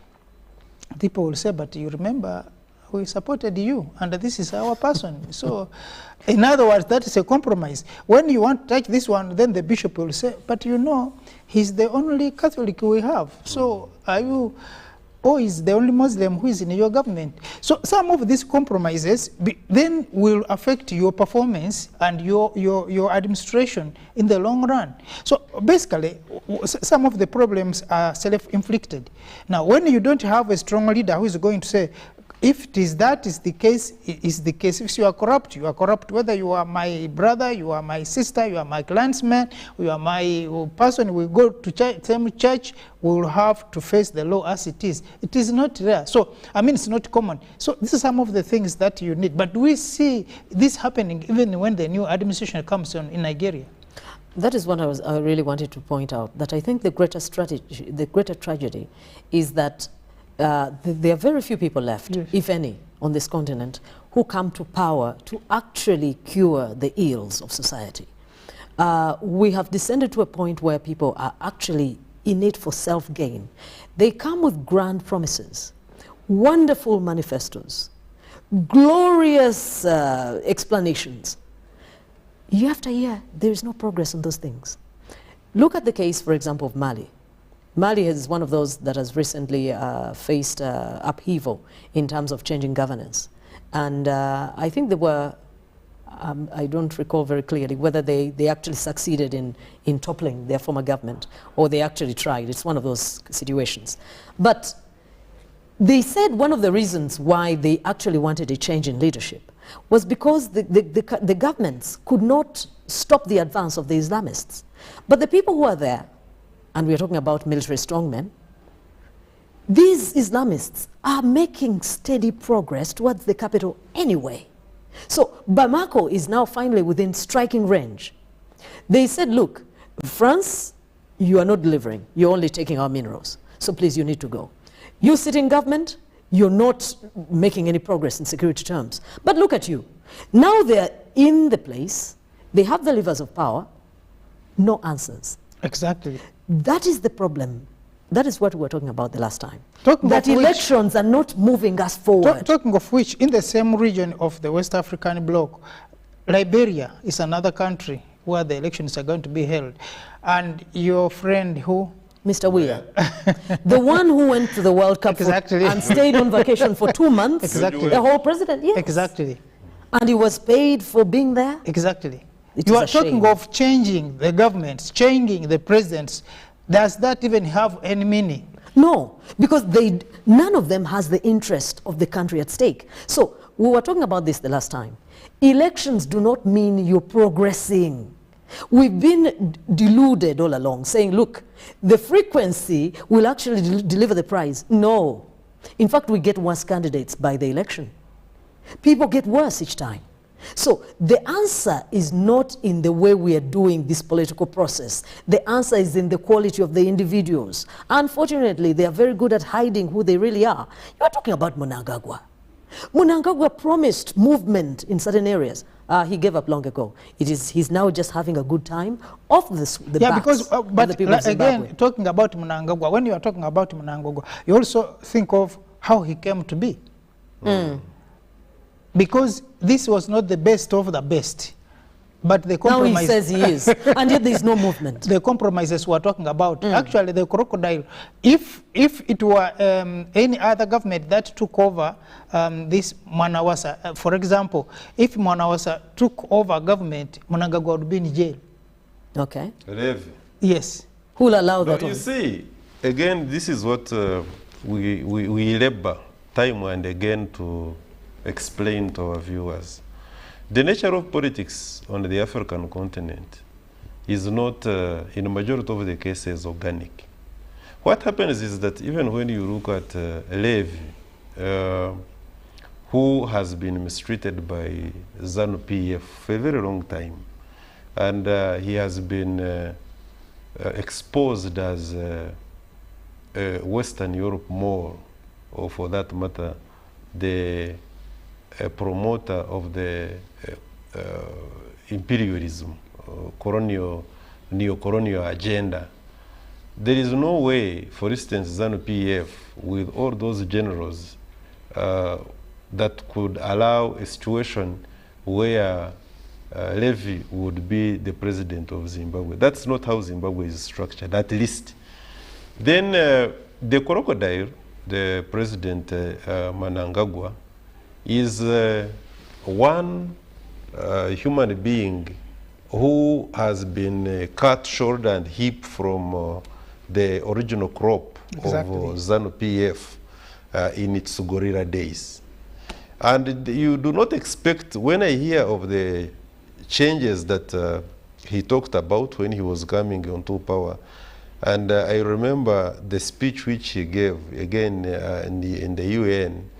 people will say, but you remember, we supported you, and this is our person. So, in other words, that is a compromise. When you want to touch this one, then the bishop will say, but you know, he's the only Catholic we have. So, are you, or is the only Muslim who is in your government? So, some of these compromises then will affect your performance and your administration in the long run. So, basically, some of the problems are self-inflicted. Now, when you don't have a strong leader who is going to say, if that is the case, If you are corrupt, you are corrupt. Whether you are my brother, you are my sister, you are my clansman, you are my person, we go to same church, we will have to face the law as it is. It is not rare. So, I mean, it's not common. So, this is some of the things that you need. But we see this happening even when the new administration comes on in Nigeria. That is what I really wanted to point out, that I think the greater tragedy is that there are very few people left, yes, if any, on this continent who come to power to actually cure the ills of society. We have descended to a point where people are actually in it for self-gain. They come with grand promises, wonderful manifestos, glorious explanations. Year after year, there is no progress on those things. Look at the case, for example, of Mali. Mali is one of those that has recently faced upheaval in terms of changing governance. And I think there were, I don't recall very clearly whether they actually succeeded in toppling their former government, or they actually tried. It's one of those situations. But they said one of the reasons why they actually wanted a change in leadership was because the governments could not stop the advance of the Islamists. But the people who are there, and we're talking about military strongmen, these Islamists are making steady progress towards the capital anyway. So Bamako is now finally within striking range. They said, look, France, you are not delivering. You're only taking our minerals. So please, you need to go. You sit in government, you're not making any progress in security terms. But look at you. Now they're in the place, they have the levers of power, no answers. Exactly. That is the problem. That is what we were talking about the last time. That elections are not moving us forward. Talking of which, in the same region of the West African bloc, Liberia is another country where the elections are going to be held. And your friend who? Mr. Weah. The one who went to the World Cup and stayed on vacation for 2 months. Exactly. The whole president, yes. Exactly. And he was paid for being there? Exactly. You are talking of changing the governments, changing the presidents. Does that even have any meaning? No, because none of them has the interest of the country at stake. So we were talking about this the last time. Elections do not mean you're progressing. We've been deluded all along, saying, look, the frequency will actually deliver the prize. No. In fact, we get worse candidates by the election. People get worse each time. So the answer is not in the way we are doing this political process. The answer is in the quality of the individuals. Unfortunately, they are very good at hiding who they really are. You are talking about Mnangagwa. Mnangagwa promised movement in certain areas. He gave up long ago. He's now just having a good time off the backs because, but of the people of Zimbabwe. Again, talking about Mnangagwa, when you are talking about Mnangagwa, you also think of how he came to be. Because this was not the best of the best. But the Now he compromise, says he is, and yet there is no movement. the compromises we're talking about, actually the crocodile, if it were any other government that took over this Mwanawasa, for example, if Mwanawasa took over government, Mnangagwa would be in jail. Okay. Levi. Yes. Who will allow No, that? you see, again, this is what we labor time and again to explain to our viewers. The nature of politics on the African continent is not, in the majority of the cases, organic. What happens is that even when you look at Levi, who has been mistreated by ZANU-PF for a very long time, and he has been exposed as Western Europe more, or for that matter, the promoter of the imperialism, neo-colonial agenda. There is no way, for instance, ZANU-PF, with all those generals, that could allow a situation where Levi would be the president of Zimbabwe. That's not how Zimbabwe is structured, at least. Then the crocodile, the president Mnangagwa, is one human being who has been cut shoulder and hip from the original crop Exactly. of ZANU-PF in its guerrilla days. And you do not expect, when I hear of the changes that he talked about when he was coming onto power, and I remember the speech which he gave, again, in the UN,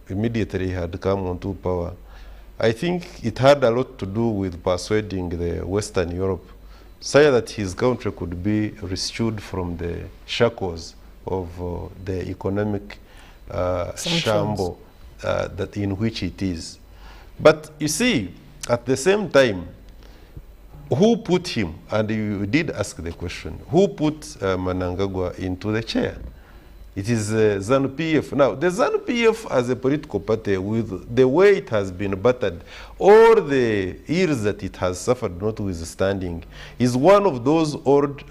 immediately he had come onto power. I think it had a lot to do with persuading the Western Europe so that his country could be rescued from the shackles of the economic shamble that in which it is. But you see, at the same time, who put him, and you did ask the question, who put Mnangagwa into the chair? It is ZANU-PF. Now, the ZANU-PF as a political party, with the way it has been battered, all the years that it has suffered notwithstanding, is one of those old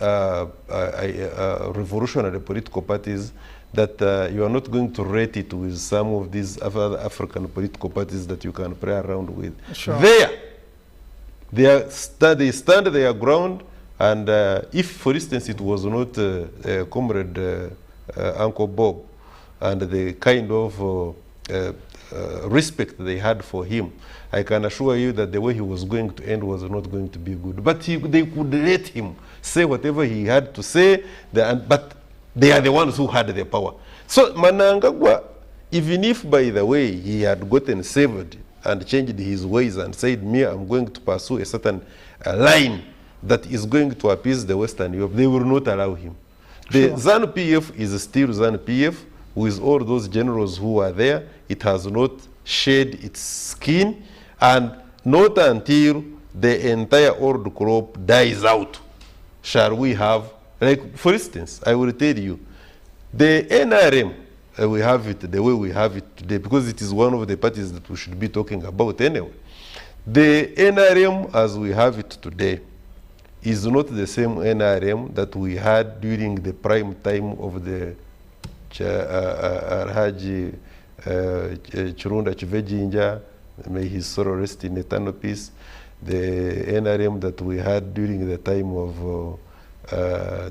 revolutionary political parties that you are not going to rate it with some of these other African political parties that you can play around with. Sure. They stand their ground, and if, for instance, it was not Comrade Uncle Bob and the kind of respect they had for him, I can assure you that the way he was going to end was not going to be good. But they could let him say whatever he had to say, but they are the ones who had the power. So Mnangagwa, even if, by the way, he had gotten saved and changed his ways and said, me, I'm going to pursue a certain line that is going to appease the Western Europe, they will not allow him. The ZANU-PF is still ZANU-PF, with all those generals who are there. It has not shed its skin, and not until the entire old crop dies out shall we have, like, for instance, I will tell you, the NRM, we have it the way we have it today, because it is one of the parties that we should be talking about anyway. The NRM as we have it today is not the same NRM that we had during the prime time of the Alhaji Chirunda Chivejinja, may his soul rest in eternal peace. The NRM that we had during the time of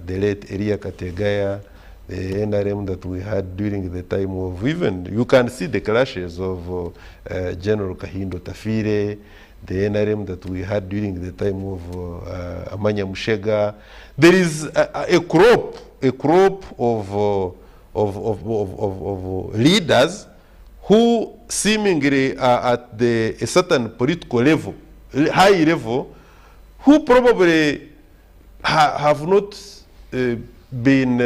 the late Elia Kategaya, the NRM that we had during the time of, even, you can see the clashes of General Kahindo Tafire, the NRM that we had during the time of Amanya Mushega. There is a crop of leaders who seemingly are at a certain political level, high level, who probably have not been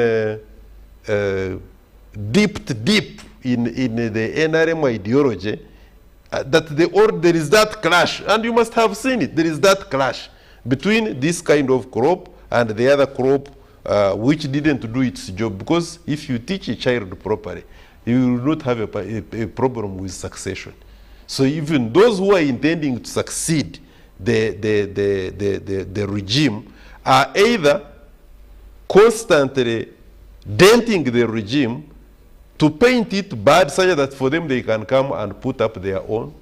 dipped deep in the NRM ideology, that there is that clash, and you must have seen it. There is that clash between this kind of crop and the other crop which didn't do its job. Because if you teach a child properly, you will not have a problem with succession. So even those who are intending to succeed, the regime are either constantly denting the regime to paint it bad such that for them they can come and put up their own.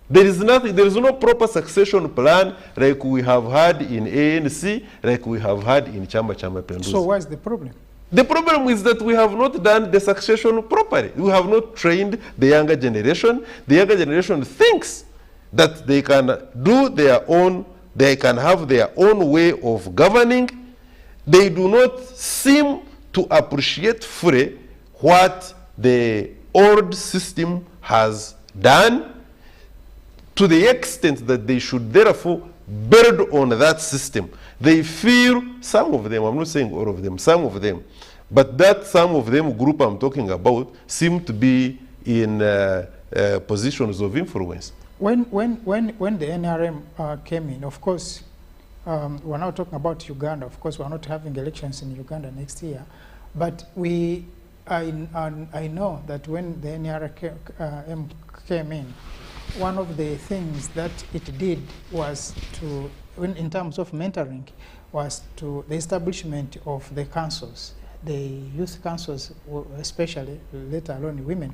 There is nothing, there is no proper succession plan like we have had in ANC, like we have had in Chama Cha Mapinduzi. So what's the problem? The problem is that we have not done the succession properly. We have not trained the younger generation. The younger generation thinks that they can do their own, they can have their own way of governing. They do not seem to appreciate fully what the old system has done, to the extent that they should therefore build on that system. They feel, some of them, I'm not saying all of them, some of them, but that some of them group I'm talking about seem to be in positions of influence. When the NRM came in, of course, we're now talking about Uganda. Of course, we're not having elections in Uganda next year, but I know that when the NRM came in, one of the things that it did was to, in terms of mentoring, was to the establishment of the councils, the youth councils, especially, let alone women.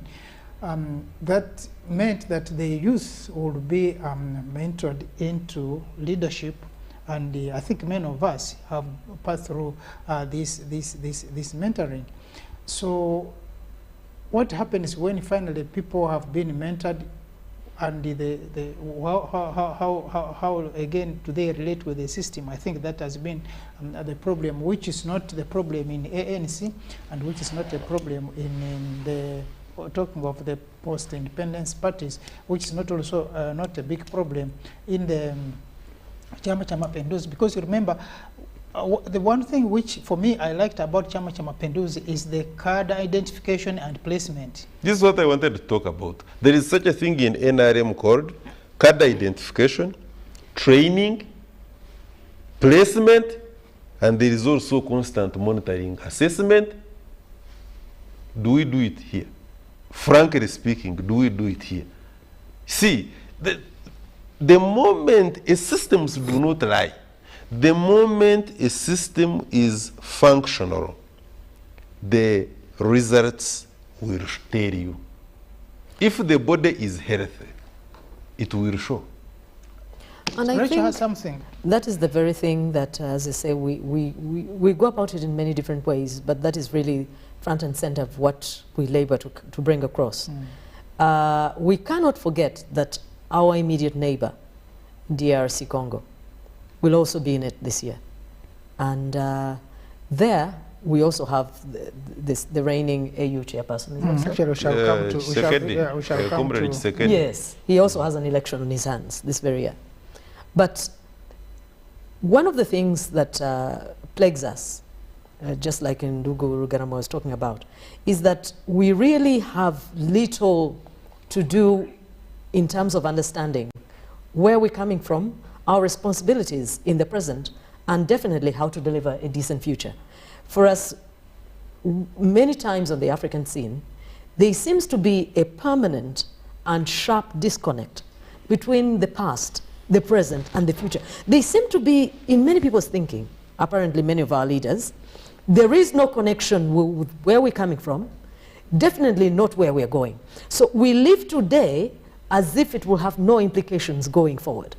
That meant that the youth would be mentored into leadership, and I think many of us have passed through this mentoring. So what happens when finally people have been mentored, and how again do they relate with the system? I think that has been the problem, which is not the problem in ANC, and which is not a problem in the, talking of the post-independence parties, which is not also not a big problem in the Chama Cha Mapinduzi, because you remember, the one thing which for me I liked about Chama Cha Mapinduzi is the card identification and placement. This is what I wanted to talk about. There is such a thing in NRM called card identification, training, placement, and there is also constant monitoring, assessment. Do we do it here? Frankly speaking, do we do it here? See, the moment systems do not lie, the moment a system is functional, the results will tell you. If the body is healthy, it will show. And I Rachel think has something. that is the very thing that, as I say, we go about it in many different ways, but that is really front and center of what we labor to bring across. We cannot forget that our immediate neighbor, DRC Congo, will also be in it this year. And there, we also have the reigning AU chairperson. Actually, we shall come to, we shall come to. Yes, he also has an election on his hands this very year. But one of the things that plagues us, just like Ndugu Rugarama was talking about, is that we really have little to do in terms of understanding where we're coming from, our responsibilities in the present, and definitely how to deliver a decent future. For us, many times on the African scene, there seems to be a permanent and sharp disconnect between the past, the present, and the future. They seem to be, in many people's thinking, apparently many of our leaders, there is no connection with where we're coming from, definitely not where we're going. So we live today as if it will have no implications going forward.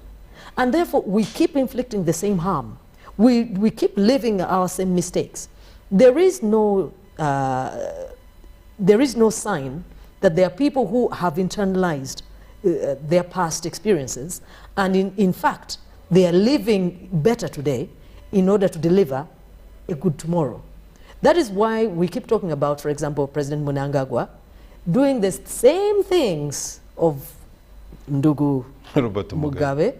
And therefore, we keep inflicting the same harm. We keep living our same mistakes. There is no sign that there are people who have internalized their past experiences, and in fact, they are living better today in order to deliver a good tomorrow. That is why we keep talking about, for example, President Mnangagwa doing the same things of Ndugu Mugabe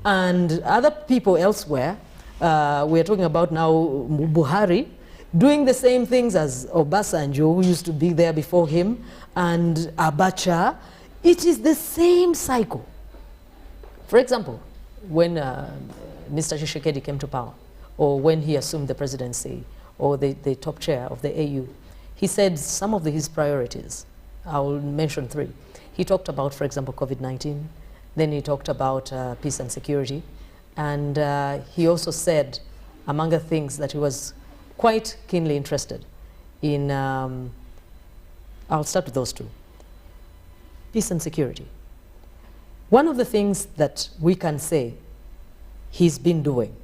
and other people elsewhere. We are talking about now Buhari doing the same things as Obasanjo, who used to be there before him, and Abacha. It is the same cycle. For example, when Mr. Tshisekedi came to power, or when he assumed the presidency, or the top chair of the AU, he said some of his priorities. I will mention 3. He talked about, for example, COVID-19. Then he talked about peace and security. And he also said, among other things, that he was quite keenly interested in, I'll start with those two, peace and security. One of the things that we can say he's been doing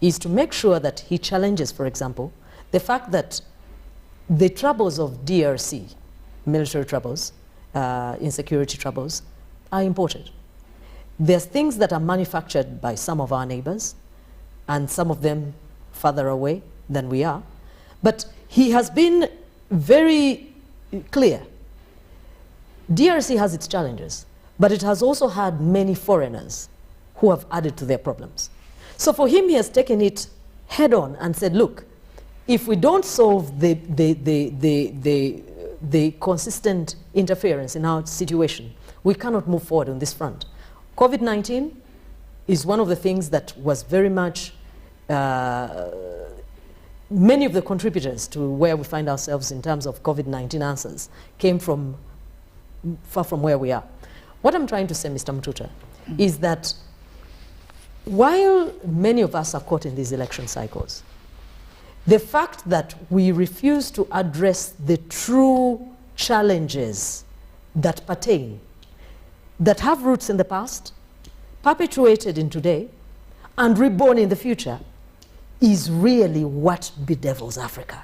is to make sure that he challenges, for example, the fact that the troubles of DRC, military troubles, insecurity troubles, are imported. There's things that are manufactured by some of our neighbors, and some of them further away than we are. But he has been very clear. DRC has its challenges, but it has also had many foreigners who have added to their problems. So for him, he has taken it head on and said, look, if we don't solve the consistent interference in our situation, we cannot move forward on this front. COVID-19 is one of the things that was very much, many of the contributors to where we find ourselves in terms of COVID-19 answers came from far from where we are. What I'm trying to say, Mr. Mututa, is that while many of us are caught in these election cycles, the fact that we refuse to address the true challenges that pertain, that have roots in the past, perpetuated in today, and reborn in the future, is really what bedevils Africa.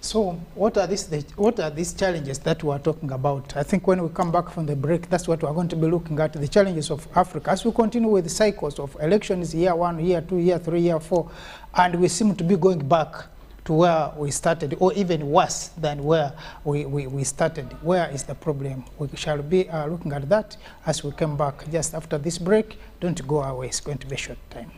So what are these challenges that we are talking about? I think when we come back from the break, that's what we're going to be looking at, the challenges of Africa. As we continue with the cycles of elections, year 1, year 2, year 3, year 4, and we seem to be going back to where we started, or even worse than where we started. Where is the problem? We shall be looking at that as we come back just after this break. Don't go away, it's going to be a short time.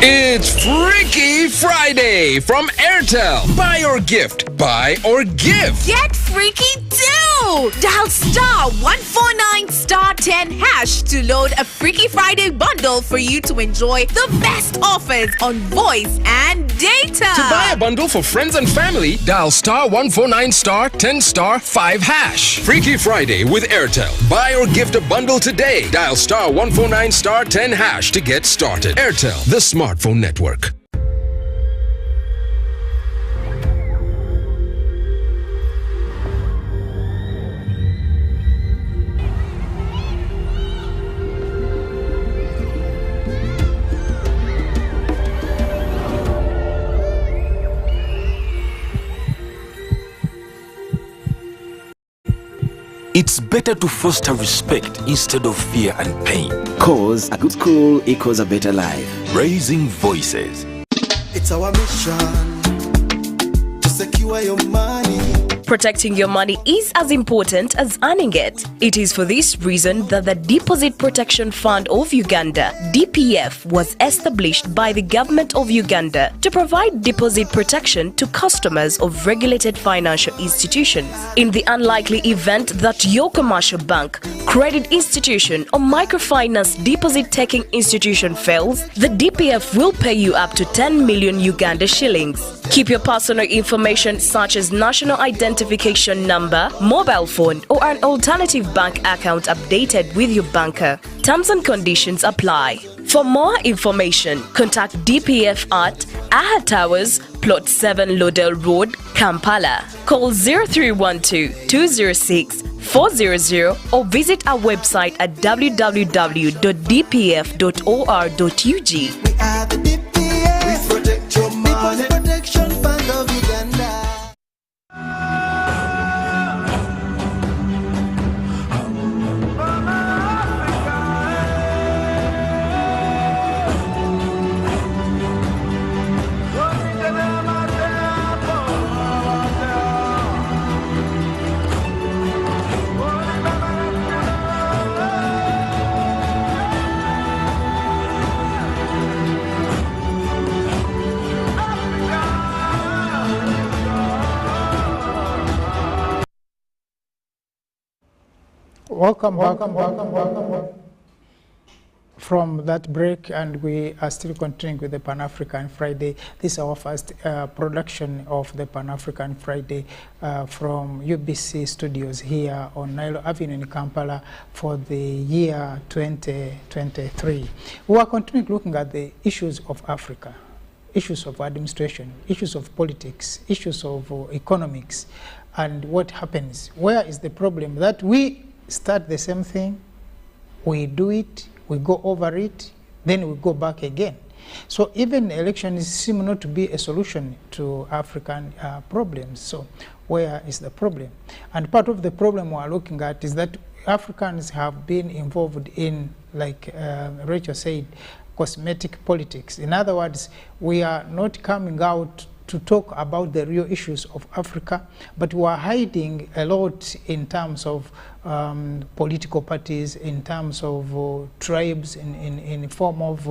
It's Freaky Friday from Airtel. Buy or gift. Buy or give. Get freaky too! Dial *149*10# to load a Freaky Friday bundle for you to enjoy the best offers on voice and data. To buy a bundle for friends and family, dial *149*10*5#. Freaky Friday with Airtel. Buy or gift a bundle today. Dial *149*10# to get started. Airtel, the smartphone network. It's better to foster respect instead of fear and pain. Cause a good school equals a better life. Raising voices. It's our mission to secure your money. Protecting your money is as important as earning it. It is for this reason that the Deposit Protection Fund of Uganda, DPF, was established by the government of Uganda to provide deposit protection to customers of regulated financial institutions. In the unlikely event that your commercial bank, credit institution, or microfinance deposit-taking institution fails, the DPF will pay you up to 10 million Uganda shillings. Keep your personal information such as national identification number, mobile phone, or an alternative bank account updated with your banker. Terms and conditions apply. For more information, contact DPF at Aha Towers, Plot 7 Lodell Road, Kampala. Call 0312-206-400 or visit our website at www.dpf.or.ug. We are the DPF. We protect your money. Protection Fund of Uganda. welcome back from that break, and we are still continuing with the Pan-African Friday. This is our first production of the Pan-African Friday from UBC Studios here on Nile Avenue in Kampala for the year 2023. We are continuing looking at the issues of Africa, issues of administration, issues of politics, issues of economics, and what happens. Where is the problem? That we start the same thing, we do it, we go over it, then we go back again. So even elections seem not to be a solution to African problems. So where is the problem? And part of the problem we are looking at is that Africans have been involved in, like Rachel said, cosmetic politics. In other words, we are not coming out to talk about the real issues of Africa, but we are hiding a lot in terms of political parties, in terms of tribes, in form of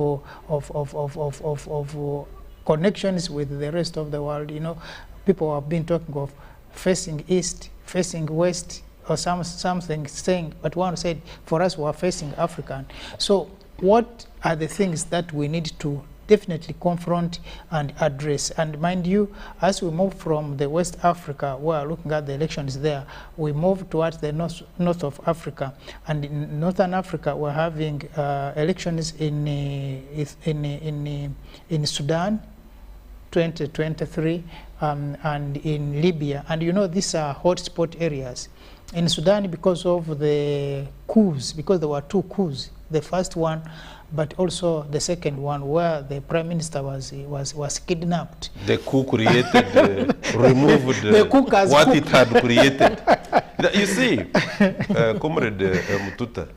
connections with the rest of the world. You know, people have been talking of facing east, facing west, or something saying, but one said, for us, we are facing African. So what are the things that we need to definitely confront and address? And mind you, as we move from the West Africa, we are looking at the elections there, we move towards the north of Africa. And in Northern Africa, we're having elections in Sudan, 2023, and in Libya. And you know, these are hotspot areas. In Sudan, because of the coups, because there were two coups, the first one, but also the second one, where the prime minister was kidnapped. The coup created, removed what it had created. You see, Comrade Mututa,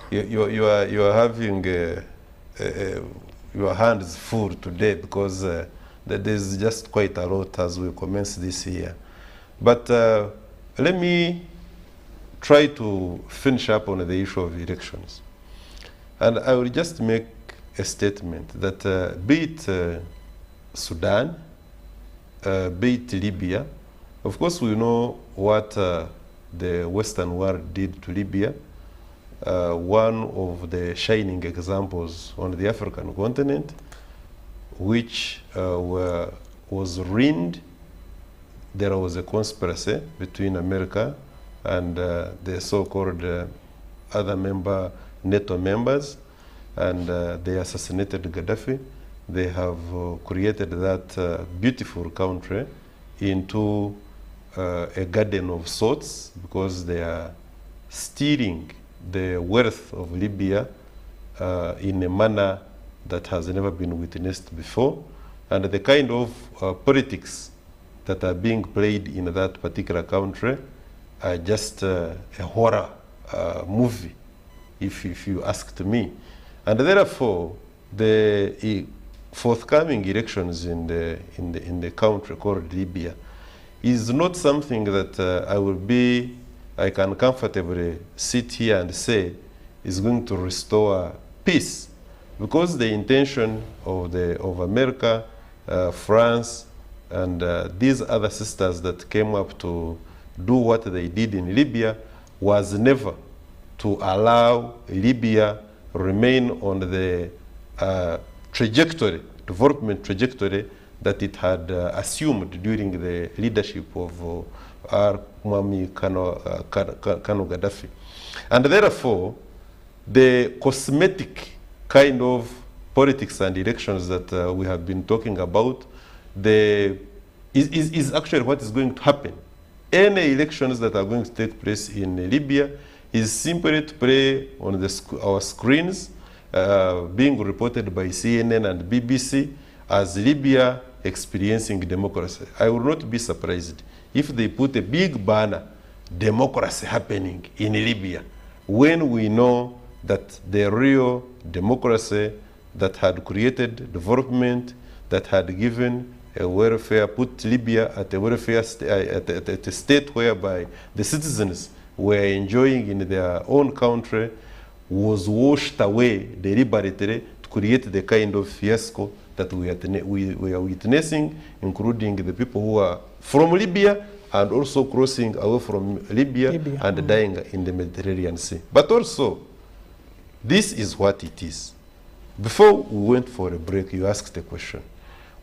you are having your hands full today, because there's just quite a lot as we commence this year. But let me try to finish up on the issue of elections. And I will just make a statement that be it Sudan, be it Libya, of course we know what the Western world did to Libya. One of the shining examples on the African continent, which was ruined. There was a conspiracy between America and the so-called other NATO members, and they assassinated Gaddafi. They have created that beautiful country into a garden of sorts, because they are stealing the wealth of Libya in a manner that has never been witnessed before. And the kind of politics that are being played in that particular country are just a horror movie, if you asked me. And therefore, the forthcoming elections in the country called Libya is not something that I can comfortably sit here and say is going to restore peace, because the intention of America, France, and these other sisters that came up to do what they did in Libya was never to allow Libya remain on the development trajectory that it had assumed during the leadership of Muammar Kano Gaddafi. And therefore, the cosmetic kind of politics and elections that we have been talking about is actually what is going to happen. Any elections that are going to take place in Libya is simply to play on our screens, being reported by CNN and BBC as Libya experiencing democracy. I will not be surprised if they put a big banner, democracy happening in Libya, when we know that the real democracy that had created development, that had given a welfare, put Libya at a welfare at a state whereby the citizens were enjoying in their own country, was washed away deliberately to create the kind of fiasco that we are witnessing, including the people who are from Libya and also crossing away from Libya. And dying in the Mediterranean Sea. But also, this is what it is. Before we went for a break, you asked the question,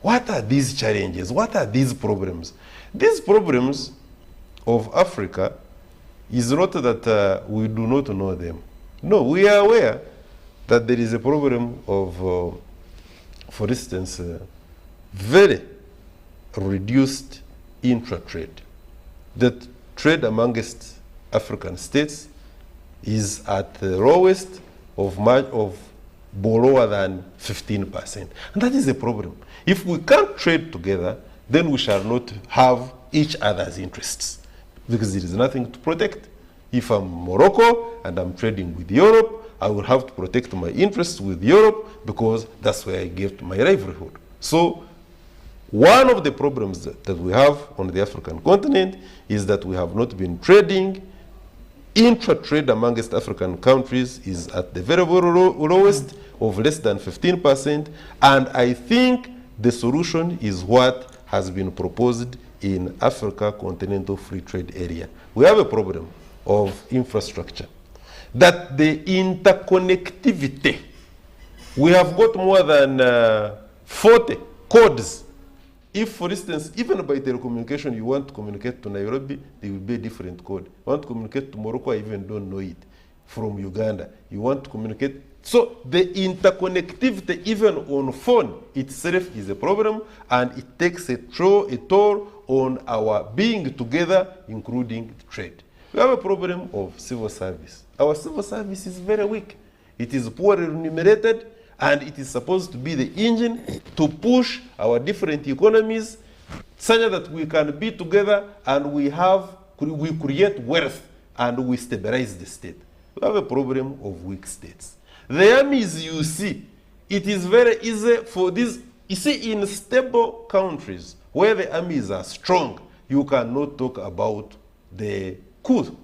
what are these challenges? What are these problems? These problems of Africa is not that we do not know them. No, we are aware that there is a problem of, for instance, very reduced intra-trade. That trade amongst African states is at the lowest of lower than 15%. And that is a problem. If we can't trade together, then we shall not have each other's interests, because there is nothing to protect. If I'm Morocco and I'm trading with Europe, I will have to protect my interests with Europe, because that's where I get my livelihood. So one of the problems that we have on the African continent is that we have not been trading. Intra-trade amongst African countries is at the very, very lowest of less than 15%. And I think the solution is what has been proposed in Africa Continental Free Trade Area. We have a problem of infrastructure, that the interconnectivity, we have got more than 40 codes. If, for instance, even by telecommunication, you want to communicate to Nairobi, there will be a different code. You want to communicate to Morocco, I even don't know it, from Uganda. You want to communicate. So the interconnectivity, even on phone itself, is a problem, and it takes a toll on our being together, including trade. We have a problem of civil service. Our civil service is very weak. It is poorly remunerated, and it is supposed to be the engine to push our different economies such that we can be together and we create wealth and we stabilize the state. We have a problem of weak states. The armies, you see, it is very easy for this. You see, in stable countries where the armies are strong, you cannot talk about the coup.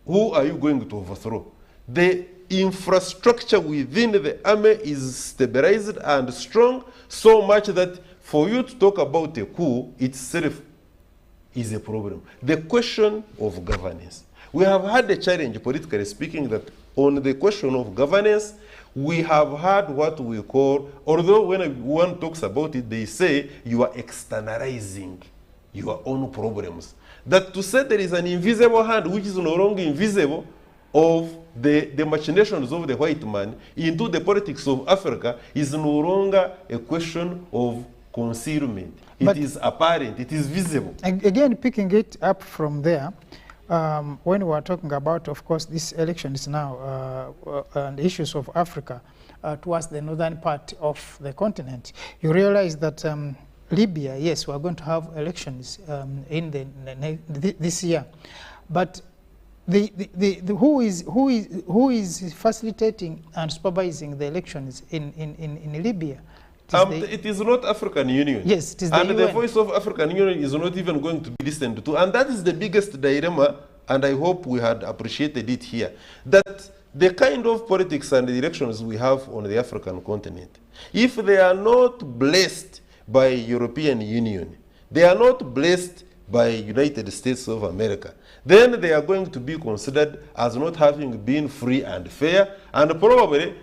Who are you going to overthrow? The infrastructure within the army is stabilized and strong, so much that for you to talk about a coup itself is a problem. The question of governance. We have had a challenge, politically speaking, that on the question of governance, we have had what we call, although when one talks about it, they say you are externalizing your own problems. That to say there is an invisible hand which is no longer invisible of the machinations of the white man into the politics of Africa is no longer a question of concealment. It is apparent, it is visible. Again, picking it up from there, when we are talking about, of course, these elections now and issues of Africa towards the northern part of the continent, you realize that Libya, yes, we are going to have elections in this year, but who is facilitating and supervising the elections in Libya? It is not African Union. Yes, it is and the the voice of African Union is not even going to be listened to. And that is the biggest dilemma, and I hope we had appreciated it here, that the kind of politics and the elections we have on the African continent, if they are not blessed by European Union, they are not blessed by United States of America, then they are going to be considered as not having been free and fair, and probably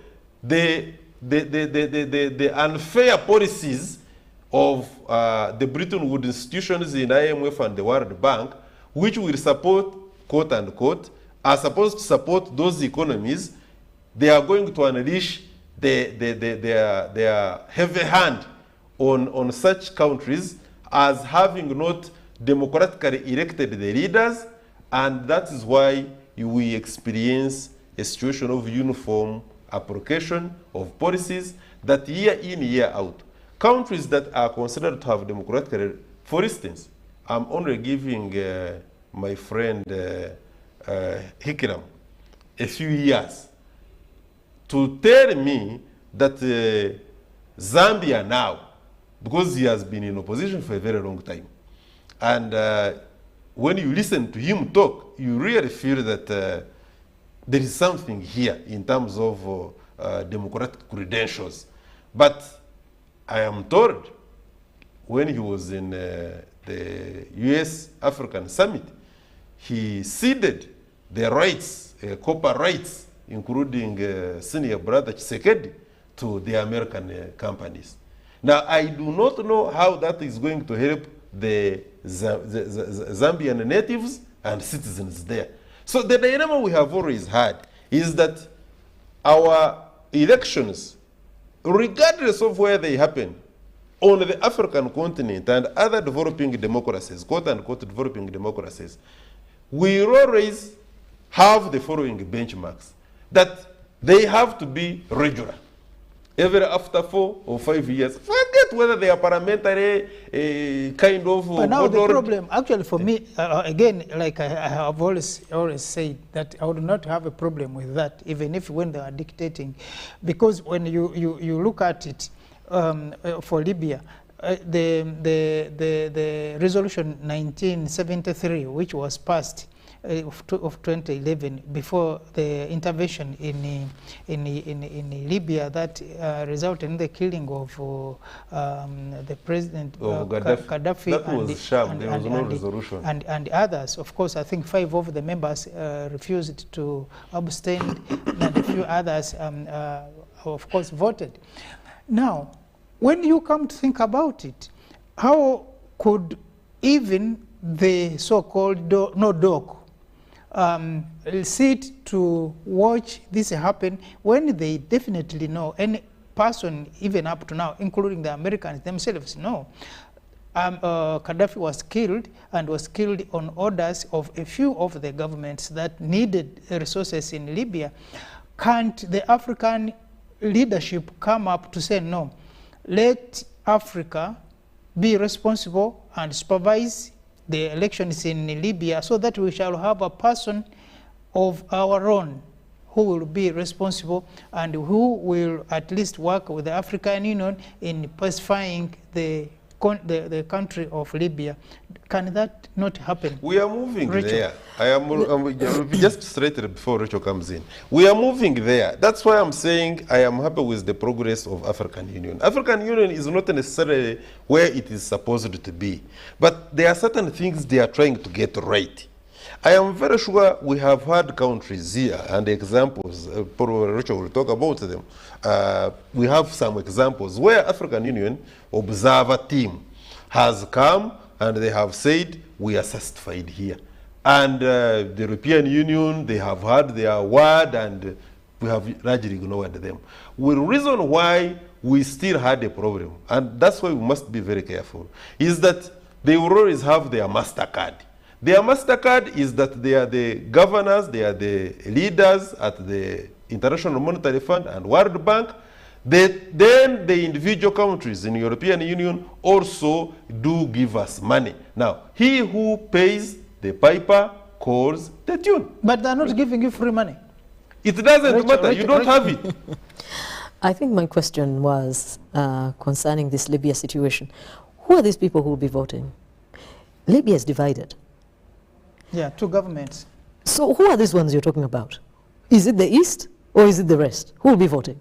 the unfair policies of the Bretton Woods institutions in IMF and the World Bank, which will support, quote unquote, are supposed to support those economies, they are going to unleash their heavy hand on such countries as having not democratically elected the leaders, and that is why we experience a situation of uniform application of policies that year in, year out. Countries that are considered to have democratic, for instance, I'm only giving my friend Hikram a few years to tell me that Zambia now, because he has been in opposition for a very long time, and when you listen to him talk, you really feel that there is something here in terms of democratic credentials. But I am told when he was in the US African Summit, he ceded the rights, copper rights, including senior brother Tshisekedi, to the American companies. Now, I do not know how that is going to help the Zambian natives and citizens there. So the dilemma we have always had is that our elections, regardless of where they happen, on the African continent and other developing democracies, quote-unquote developing democracies, we always have the following benchmarks, that they have to be regular. Every after 4 or 5 years, forget whether they are parliamentary kind of. But now the problem, actually, for me, again, like I have always said, that I would not have a problem with that, even if when they are dictating, because when you look at it for Libya, the resolution 1973, which was passed of 2011, before the intervention in Libya, that resulted in the killing of the president Gaddafi, that was sham. There was no resolution. And others. Of course, I think 5 of the members refused to abstain, and a few others, of course, voted. Now, when you come to think about it, how could even the so-called no-dog sit to watch this happen when they definitely know, any person even up to now, including the Americans themselves, know Gaddafi was killed, and was killed on orders of a few of the governments that needed resources in Libya. Can't the African leadership come up to say, no, let Africa be responsible and supervise the elections in Libya, so that we shall have a person of our own who will be responsible and who will at least work with the African Union in pacifying the country of Libya. Can that not happen? We are moving Rachel? there. I'm just straight before Rachel comes in. We are moving there. That's why I'm saying I am happy with the progress of African Union. African Union is not necessarily where it is supposed to be, but there are certain things they are trying to get right. I am very sure we have had countries here and examples, Rachel will talk about them. We have some examples where African Union observer team has come and they have said, we are satisfied here. And the European Union, they have had their word and we have largely ignored them. The reason why we still had a problem, and that's why we must be very careful, is that they will always have their MasterCard. Their MasterCard is that they are the governors, they are the leaders at the International Monetary Fund and World Bank. Then the individual countries in the European Union also do give us money. Now, he who pays the piper calls the tune. But they're not giving you free money. It doesn't matter. You don't have it. I think my question was concerning this Libya situation. Who are these people who will be voting? Libya is divided. Yeah, 2 governments. So who are these ones you're talking about? Is it the East or is it the rest? Who will be voting?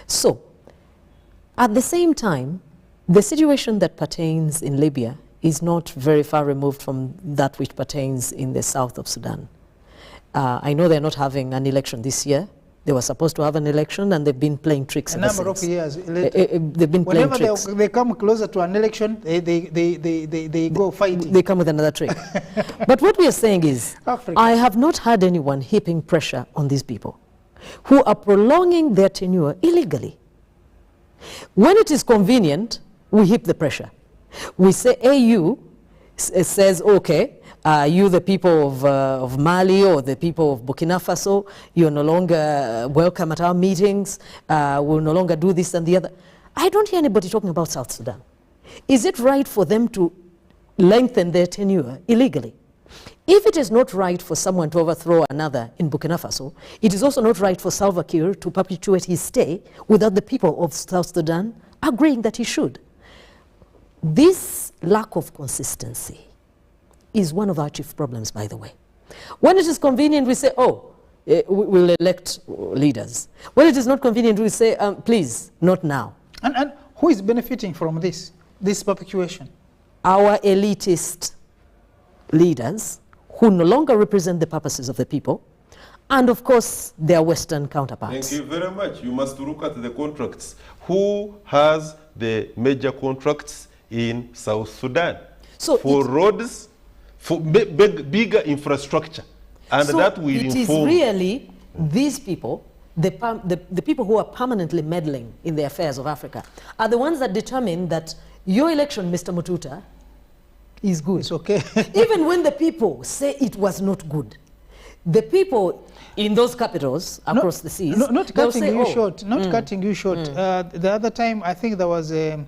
So, at the same time, the situation that pertains in Libya is not very far removed from that which pertains in the south of Sudan. I know they're not having an election this year. They were supposed to have an election and they've been playing tricks A ever number of since. years They've later. been playing Whenever tricks. they come closer to an election, they go fighting. They come with another trick. But what we are saying is, Africa. I have not had anyone heaping pressure on these people who are prolonging their tenure illegally. When it is convenient, we heap the pressure. We say, AU says, okay, you the people of Mali or the people of Burkina Faso, you're no longer welcome at our meetings, we'll no longer do this and the other. I don't hear anybody talking about South Sudan. Is it right for them to lengthen their tenure illegally? If it is not right for someone to overthrow another in Burkina Faso, it is also not right for Salva Kiir to perpetuate his stay without the people of South Sudan agreeing that he should. This lack of consistency is one of our chief problems, by the way. When it is convenient, we say, oh, we'll elect leaders. When it is not convenient, we say, please, not now. And who is benefiting from this? this perpetuation? Our elitist leaders who no longer represent the purposes of the people, and of course their Western counterparts. Thank you very much. You must look at the contracts. Who has the major contracts in South Sudan? So for roads, for bigger infrastructure. And so that will it is really these people, the people who are permanently meddling in the affairs of Africa, are the ones that determine that your election, Mr. Mututa, is good. It's okay. Even when the people say it was not good, the people in those capitals across the seas, not cutting say, you short, not cutting you short. The other time, I think there was a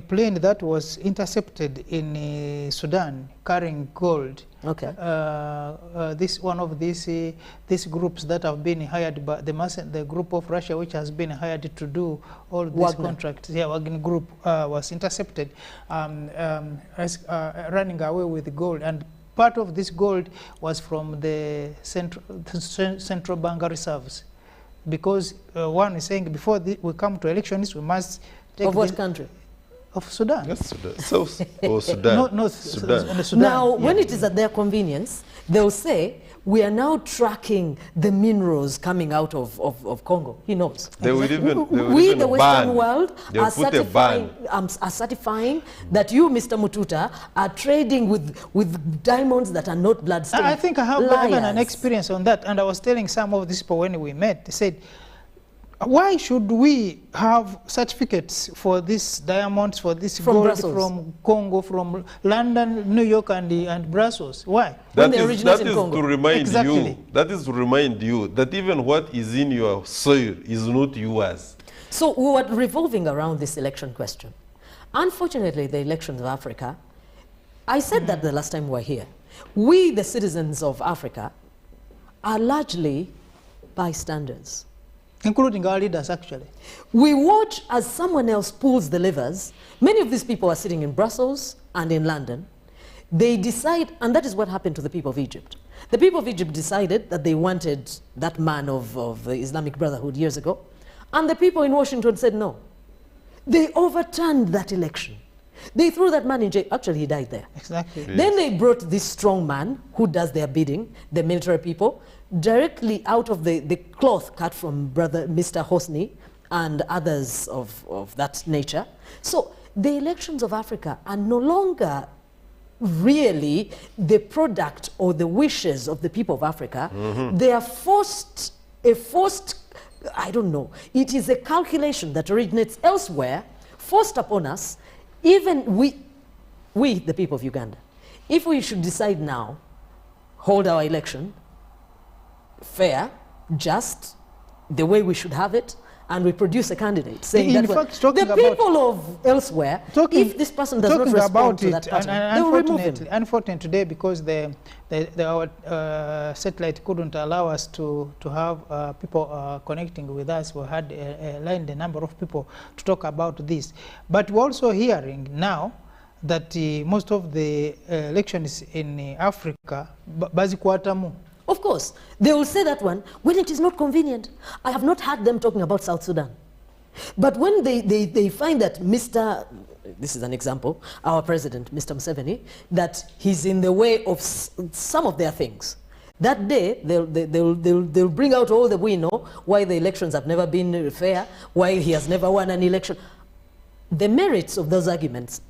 plane that was intercepted in Sudan carrying gold. Okay. This one of these groups that have been hired by the group of Russia, which has been hired to do all these contracts. Yeah, Wagner Group was intercepted, running away with gold, and part of this gold was from the central bank reserves, because one is saying before we come to elections, we must take. Of what country? Of Sudan. Yes, Sudan. South or Sudan. No, Sudan. Sudan. Now, when it is at their convenience, they'll say, we are now tracking the minerals coming out of Congo. He knows. They will even, we, the Western world, are certifying that you, Mr. Mututa, are trading with diamonds that are not bloodstained. I think I have even an experience on that, and I was telling some of these people when we met, they said, why should we have certificates for these diamonds, for this gold from Congo, from London, New York, and Brussels? Why? That is to remind you. That is to remind you that even what is in your soil is not yours. So we were revolving around this election question. Unfortunately, the elections of Africa, I said that the last time we were here, we, the citizens of Africa, are largely bystanders. Including our leaders, actually. We watch as someone else pulls the levers. Many of these people are sitting in Brussels and in London. They decide, and that is what happened to the people of Egypt. The people of Egypt decided that they wanted that man of the Islamic Brotherhood years ago, and the people in Washington said no. They overturned that election. They threw that man in jail. Actually, he died there. Exactly. Yes. Then they brought this strong man who does their bidding, the military people, directly out of the cloth cut from Mr. Hosni and others of that nature. So the elections of Africa are no longer really the product or the wishes of the people of Africa. They are I don't know, it is a calculation that originates elsewhere, forced upon us. Even we, the people of Uganda, if we should decide now, hold our election, fair, just, the way we should have it, and we produce a candidate saying that the people of elsewhere, if this person does not respond to that pattern, they will remove him. Unfortunately today, because our satellite couldn't allow us to have people connecting with us, we had aligned a number of people to talk about this. But we're also hearing now that most of the elections in Africa, Bazikwatamu. Of course, they will say that one when it is not convenient. I have not heard them talking about South Sudan. But when they find that this is an example, our president, Mr. Museveni, that he's in the way of some of their things, that day they'll bring out all that we know, why the elections have never been fair, why he has never won an election. The merits of those arguments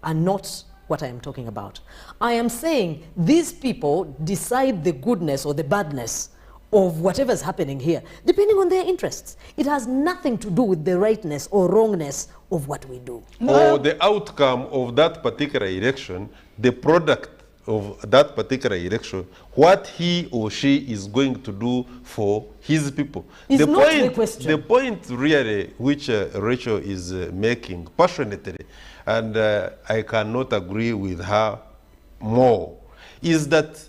are not what I am talking about. I am saying these people decide the goodness or the badness of whatever's happening here, depending on their interests. It has nothing to do with the rightness or wrongness of what we do. Or the outcome of that particular election, the product of that particular election, what he or she is going to do for his people. The point really which Rachel is making passionately, and I cannot agree with her more, is that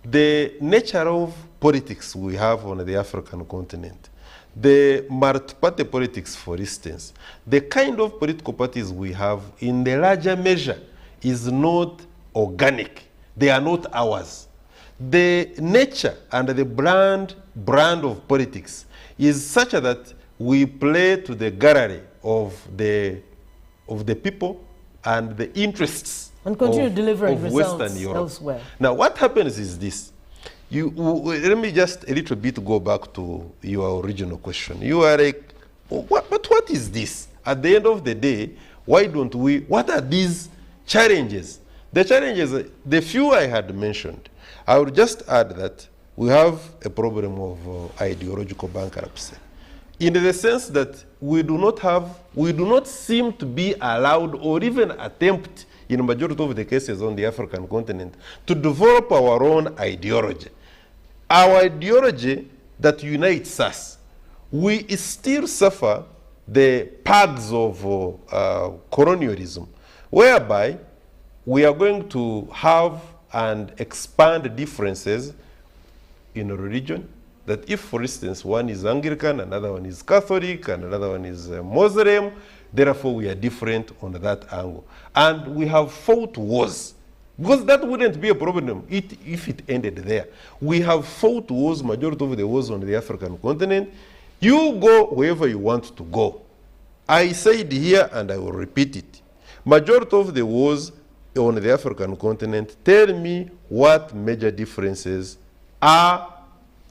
the nature of politics we have on the African continent, the multi-party politics, for instance, the kind of political parties we have in the larger measure is not organic. They are not ours. The nature and the brand of politics is such that we play to the gallery of the people and the interests and continue delivering of results Western Europe. elsewhere. Now, what happens is this. Let me just a little bit go back to your original question. You are like, but what is this? At the end of the day, why don't we, what are these challenges? The challenges, the few I had mentioned, I would just add that we have a problem of ideological bankruptcy, in the sense that we do not seem to be allowed or even attempt, in a majority of the cases on the African continent, to develop our own ideology. Our ideology that unites us. We still suffer the pangs of colonialism, whereby we are going to have and expand differences in a religion, that if, for instance, one is Anglican, another one is Catholic, and another one is Muslim, therefore we are different on that angle. And we have fought wars, because that wouldn't be a problem if it ended there. We have fought wars, majority of the wars on the African continent. You go wherever you want to go. I said here, and I will repeat it. Majority of the wars on the African continent, tell me what major differences are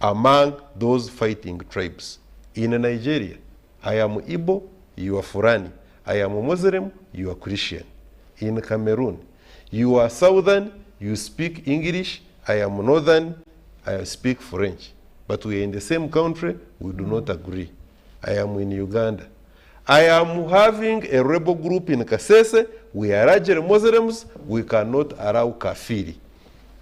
among those fighting tribes. In Nigeria, I am Igbo, you are Fulani. I am Muslim, you are Christian. In Cameroon, you are Southern, you speak English. I am Northern, I speak French. But we are in the same country, we do not agree. I am in Uganda. I am having a rebel group in Kasese. We are largely Muslims. We cannot allow kafiri.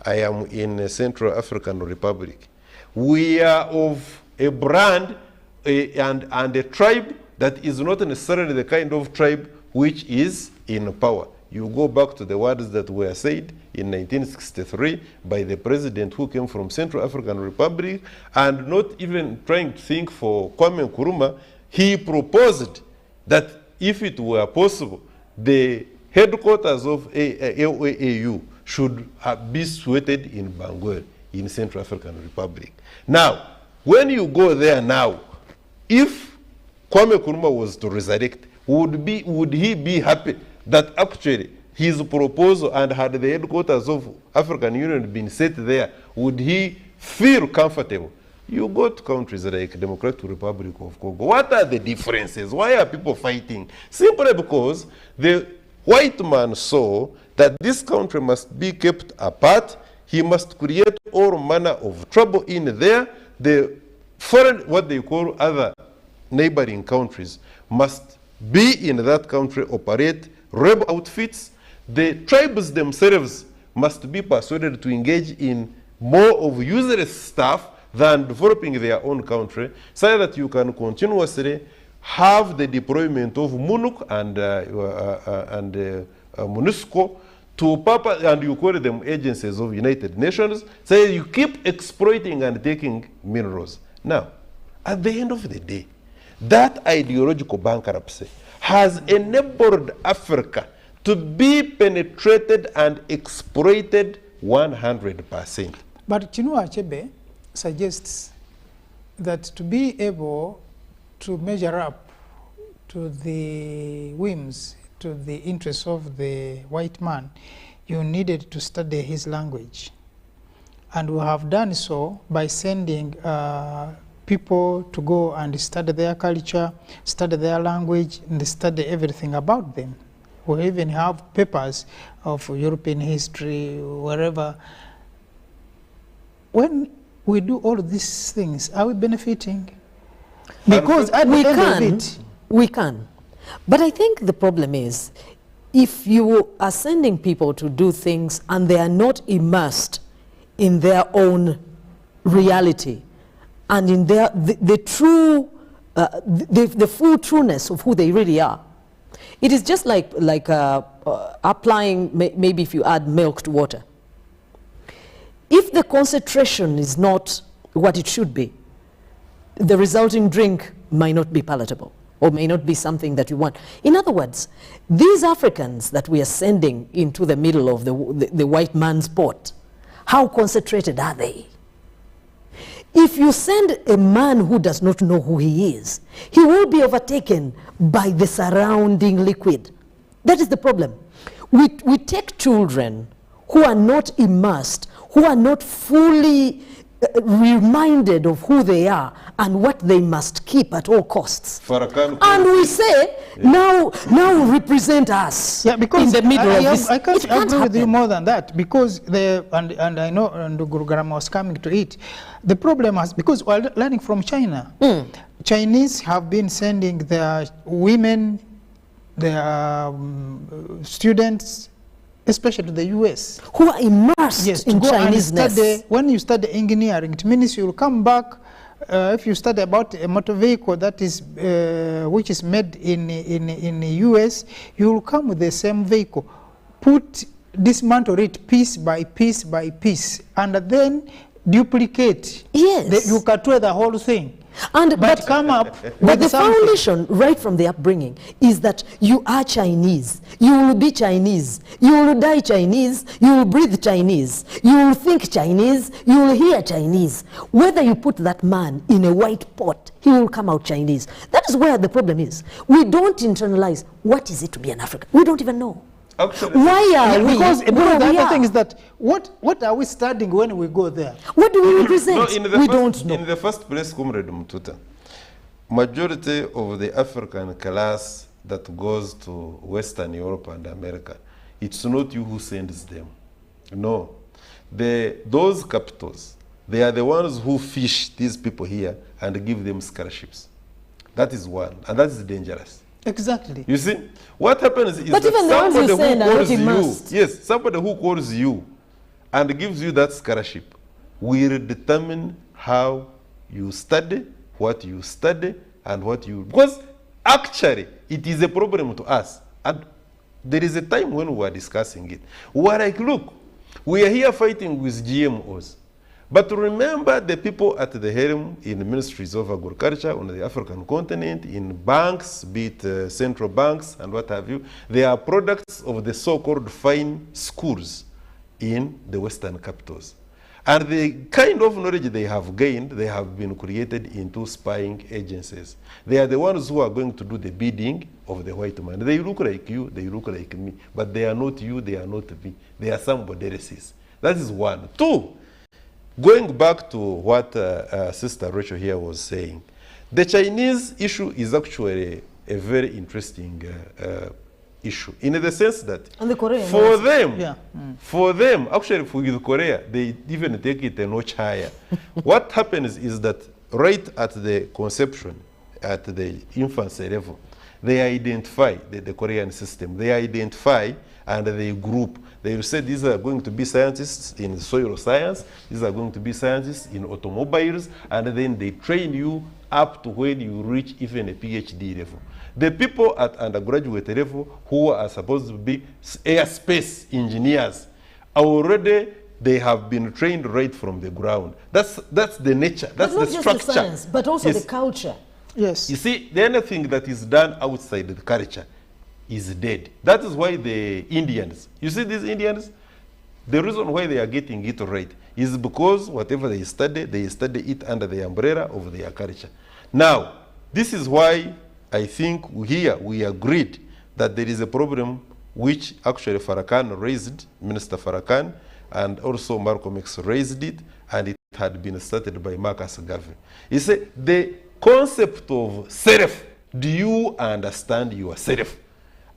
I am in Central African Republic. We are of a brand and a tribe that is not necessarily the kind of tribe which is in power. You go back to the words that were said in 1963 by the president who came from Central African Republic, and not even trying to think for Kwame Nkrumah. He proposed that if it were possible, the headquarters of AU should be situated in Bangui, in Central African Republic. Now, when you go there now, if Kwame Nkrumah was to resurrect, would he be happy that actually his proposal and had the headquarters of African Union been set there? Would he feel comfortable? You go to countries like Democratic Republic of Congo. What are the differences? Why are people fighting? Simply because the white man saw that this country must be kept apart. He must create all manner of trouble in there. The foreign, what they call other neighboring countries, must be in that country, operate rebel outfits. The tribes themselves must be persuaded to engage in more of useless stuff than developing their own country, so that you can continuously have the deployment of MONUC and MONUSCO to purpose, and you call them agencies of United Nations, so you keep exploiting and taking minerals. Now, at the end of the day, that ideological bankruptcy has enabled Africa to be penetrated and exploited 100%. But Chinua Achebe suggests that to be able to measure up to the whims, to the interests of the white man, you needed to study his language. And we have done so by sending people to go and study their culture, study their language, and study everything about them. We even have papers of European history, wherever. When we do all of these things, are we benefiting? Because at the end of it, we can. But I think the problem is, if you are sending people to do things and they are not immersed in their own reality and in their the full trueness of who they really are, it is just like applying, maybe if you add milk to water. If the concentration is not what it should be, the resulting drink might not be palatable or may not be something that you want. In other words, these Africans that we are sending into the middle of the white man's pot, how concentrated are they? If you send a man who does not know who he is, he will be overtaken by the surrounding liquid. That is the problem. We take children who are not immersed, who are not fully reminded of who they are and what they must keep at all costs. And we say, now represent us because in the middle of this. I can't agree with you more than that, because and I know, and Guru Garama was coming to it. The problem is because while learning from China, Chinese have been sending their women, their students, especially to the US, who are immersed in Chinese-ness. When you study engineering, it means you'll come back. If you study about a motor vehicle that is which is made in the US, you will come with the same vehicle, dismantle it piece by piece by piece, and then duplicate. Yes, you cut away the whole thing. But come up. But the foundation, right from the upbringing, is that you are Chinese. You will be Chinese. You will die Chinese. You will breathe Chinese. You will think Chinese. You will hear Chinese. Whether you put that man in a white pot, he will come out Chinese. That is where the problem is. We don't internalize what is it to be an African. We don't even know. Actually, why are we? Because the other thing is that what are we studying when we go there? What do we represent? We don't know. In the first place, Comrade Mtuta, majority of the African class that goes to Western Europe and America, it's not you who sends them. No. Those capitals, they are the ones who fish these people here and give them scholarships. That is one, and that is dangerous. Exactly. You see, what happens is but that even somebody who calls you, yes, somebody who calls you and gives you that scholarship will determine how you study, what you study, and what you... Because actually, it is a problem to us. And there is a time when we were discussing it. We were like, look, we are here fighting with GMOs. But remember the people at the helm in the ministries of agriculture on the African continent, in banks, be it central banks and what have you, they are products of the so-called fine schools in the Western capitals. And the kind of knowledge they have gained, they have been created into spying agencies. They are the ones who are going to do the bidding of the white man. They look like you, they look like me, but they are not you, they are not me. They are somebody else's. That is one. Two, going back to what Sister Rachel here was saying, the Chinese issue is actually a very interesting issue, in the sense that and the Korean for them, for them, actually with Korea, they even take it a notch higher. What happens is that right at the conception, at the infancy level, they identify the Korean system. They identify and they group. They will say these are going to be scientists in soil science, these are going to be scientists in automobiles, and then they train you up to when you reach even a PhD level. The people at undergraduate level who are supposed to be airspace engineers, already they have been trained right from the ground. That's the nature, that's the structure. But not just the science, but also the culture. Yes. You see, anything that is done outside the culture is dead. That is why the Indians, you see these Indians, the reason why they are getting it right is because whatever they study it under the umbrella of their culture. Now, this is why I think here we agreed that there is a problem which actually Farrakhan raised, Minister Farrakhan, and also Malcolm X raised it, and it had been started by Marcus Garvey. He said, the concept of self, do you understand yourself?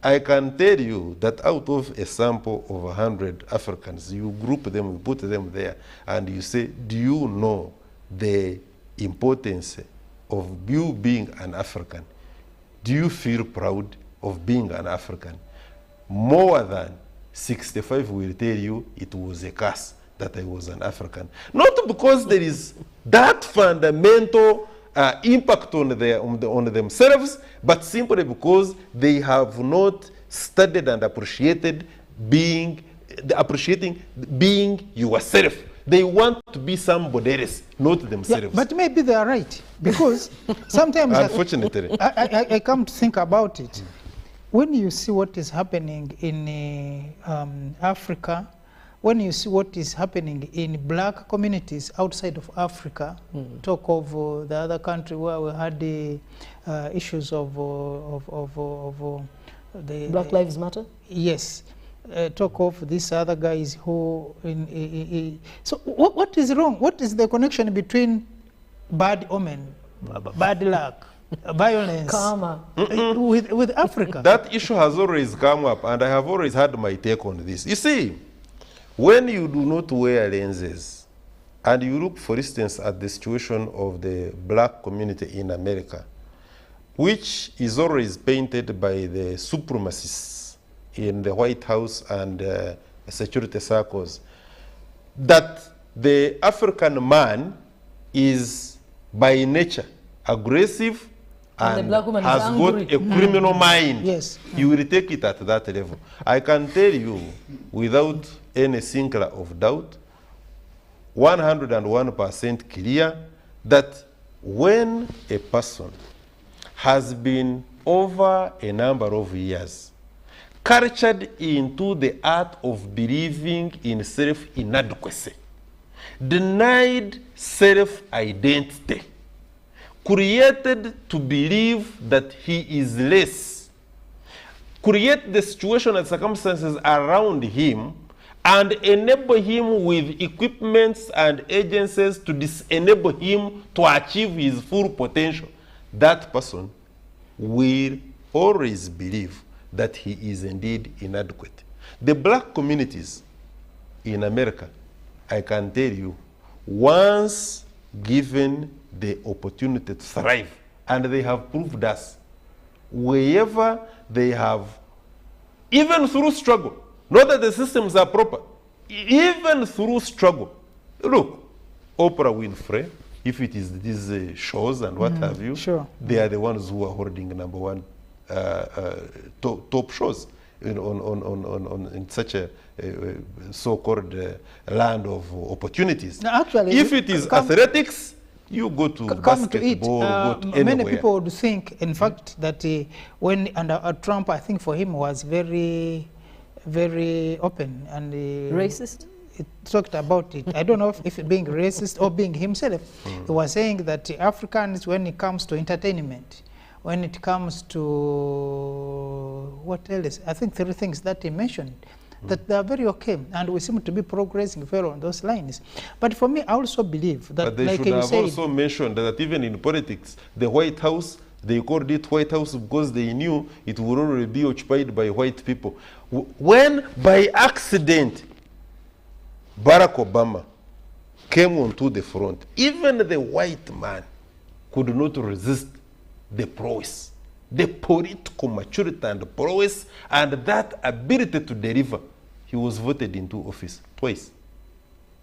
I can tell you that out of a sample of 100 Africans, you group them, you put them there, and you say, do you know the importance of you being an African? Do you feel proud of being an African? More than 65 will tell you it was a curse that I was an African. Not because there is that fundamental impact on themselves, but simply because they have not studied and appreciating being yourself. They want to be somebody else, not themselves. Yeah, but maybe they are right, because sometimes unfortunately I come to think about it. When you see what is happening in Africa, when you see what is happening in black communities outside of Africa, talk of the other country where we had the issues of Black Lives Matter? Yes. Talk of these other guys who... So what is wrong? What is the connection between bad omen, bad luck, violence, karma, with Africa? That issue has always come up, and I have always had my take on this. You see, when you do not wear lenses, and you look, for instance, at the situation of the black community in America, which is always painted by the supremacists in the White House and security circles, that the African man is by nature aggressive and the black woman has is got angry. a criminal mind. Yes. You will take it at that level. I can tell you without any single of doubt, 101% clear, that when a person has been over a number of years cultured into the art of believing in self-inadequacy, denied self-identity, created to believe that he is less, create the situation and circumstances around him and enable him with equipments and agencies to disable him to achieve his full potential, that person will always believe that he is indeed inadequate. The black communities in America, I can tell you, once given the opportunity to thrive, and they have proved us, wherever they have, even through struggle, not that the systems are proper, even through struggle. Look, Oprah Winfrey, if it is these shows and what have you, sure. They are the ones who are holding #1 top shows in such a so-called land of opportunities. No, actually, if it is athletics, you go to come to it. basketball, go to Many anywhere. people would think, in fact, that when under Trump, I think for him was very, very open and racist. He talked about it. I don't know if being racist or being himself. He was saying that Africans, when it comes to entertainment, when it comes to what else? I think 3 things that he mentioned, that they are very okay, and we seem to be progressing very on those lines. But for me, I also believe that, but they like should you have said, also mentioned that even in politics, the White House, they called it White House because they knew it would already be occupied by white people. When by accident Barack Obama came onto the front, even the white man could not resist the prowess, the political maturity and prowess, and that ability to deliver. He was voted into office twice.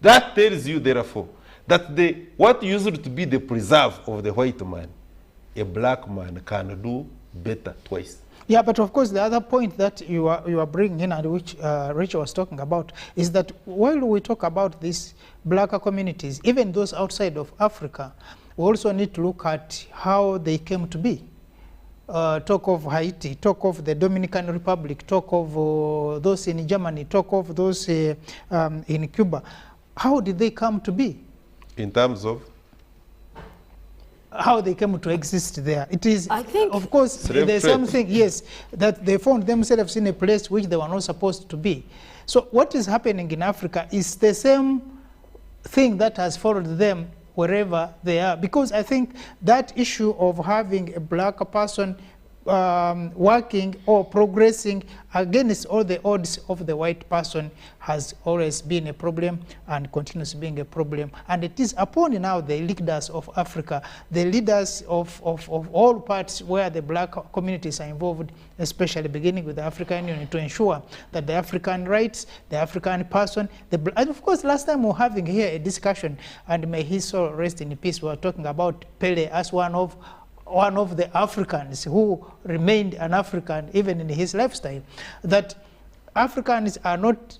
That tells you, therefore, that what used to be the preserve of the white man, a black man can do better twice. yeah, but of course the other point that you are bringing in, and which Rachel was talking about, is that while we talk about these black communities, even those outside of Africa, we also need to look at how they came to be. Talk of Haiti, talk of the Dominican Republic, talk of those in Germany, talk of those in Cuba. How did they come to be? In terms of? How they came to exist there. It is, I think, of course, slave there's trade. something, yes, that they found themselves in a place which they were not supposed to be. So what is happening in Africa is the same thing that has followed them wherever they are. Because I think that issue of having a black person working or progressing against all the odds of the white person has always been a problem and continues being a problem. And it is upon now the leaders of Africa, the leaders of all parts where the black communities are involved, especially beginning with the African Union, to ensure that the African rights, the African person, and of course last time we were having here a discussion, and may his soul rest in peace, we were talking about Pele as one of the Africans who remained an African even in his lifestyle, that Africans are not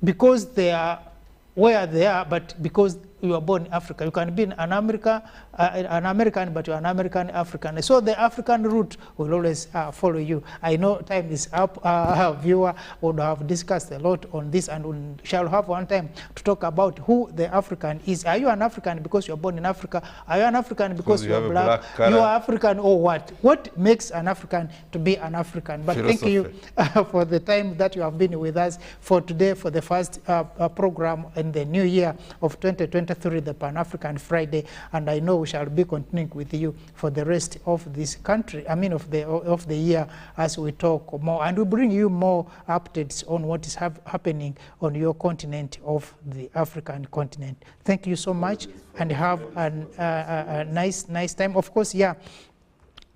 because they are where they are, but because you are born in Africa. You can be an American, but you're an American African. So the African root will always follow you. I know time is up. Viewer would have discussed a lot on this, and we shall have one time to talk about who the African is. Are you an African because you're born in Africa? Are you an African because you're black? You are African or what? What makes an African to be an African? But thank you for the time that you have been with us for today, for the first program in the new year of 2023, the Pan-African Friday, and I know we shall be continuing with you for the rest of this country, of the year, as we talk more, and we bring you more updates on what is happening on your continent of the African continent. Thank you so much, and have a nice time. Of course,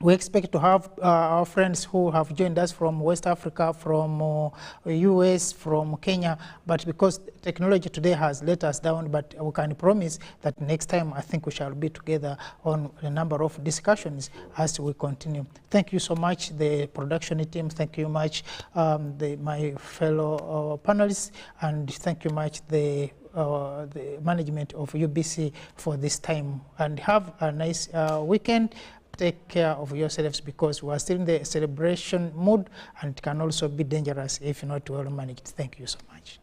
we expect to have our friends who have joined us from West Africa, from US, from Kenya, but because technology today has let us down, but we can promise that next time I think we shall be together on a number of discussions as we continue. Thank you so much, the production team. Thank you much, my fellow panelists, and thank you much, the management of UBC for this time. And have a nice weekend. Take care of yourselves, because we are still in the celebration mood, and it can also be dangerous if not well managed. Thank you so much.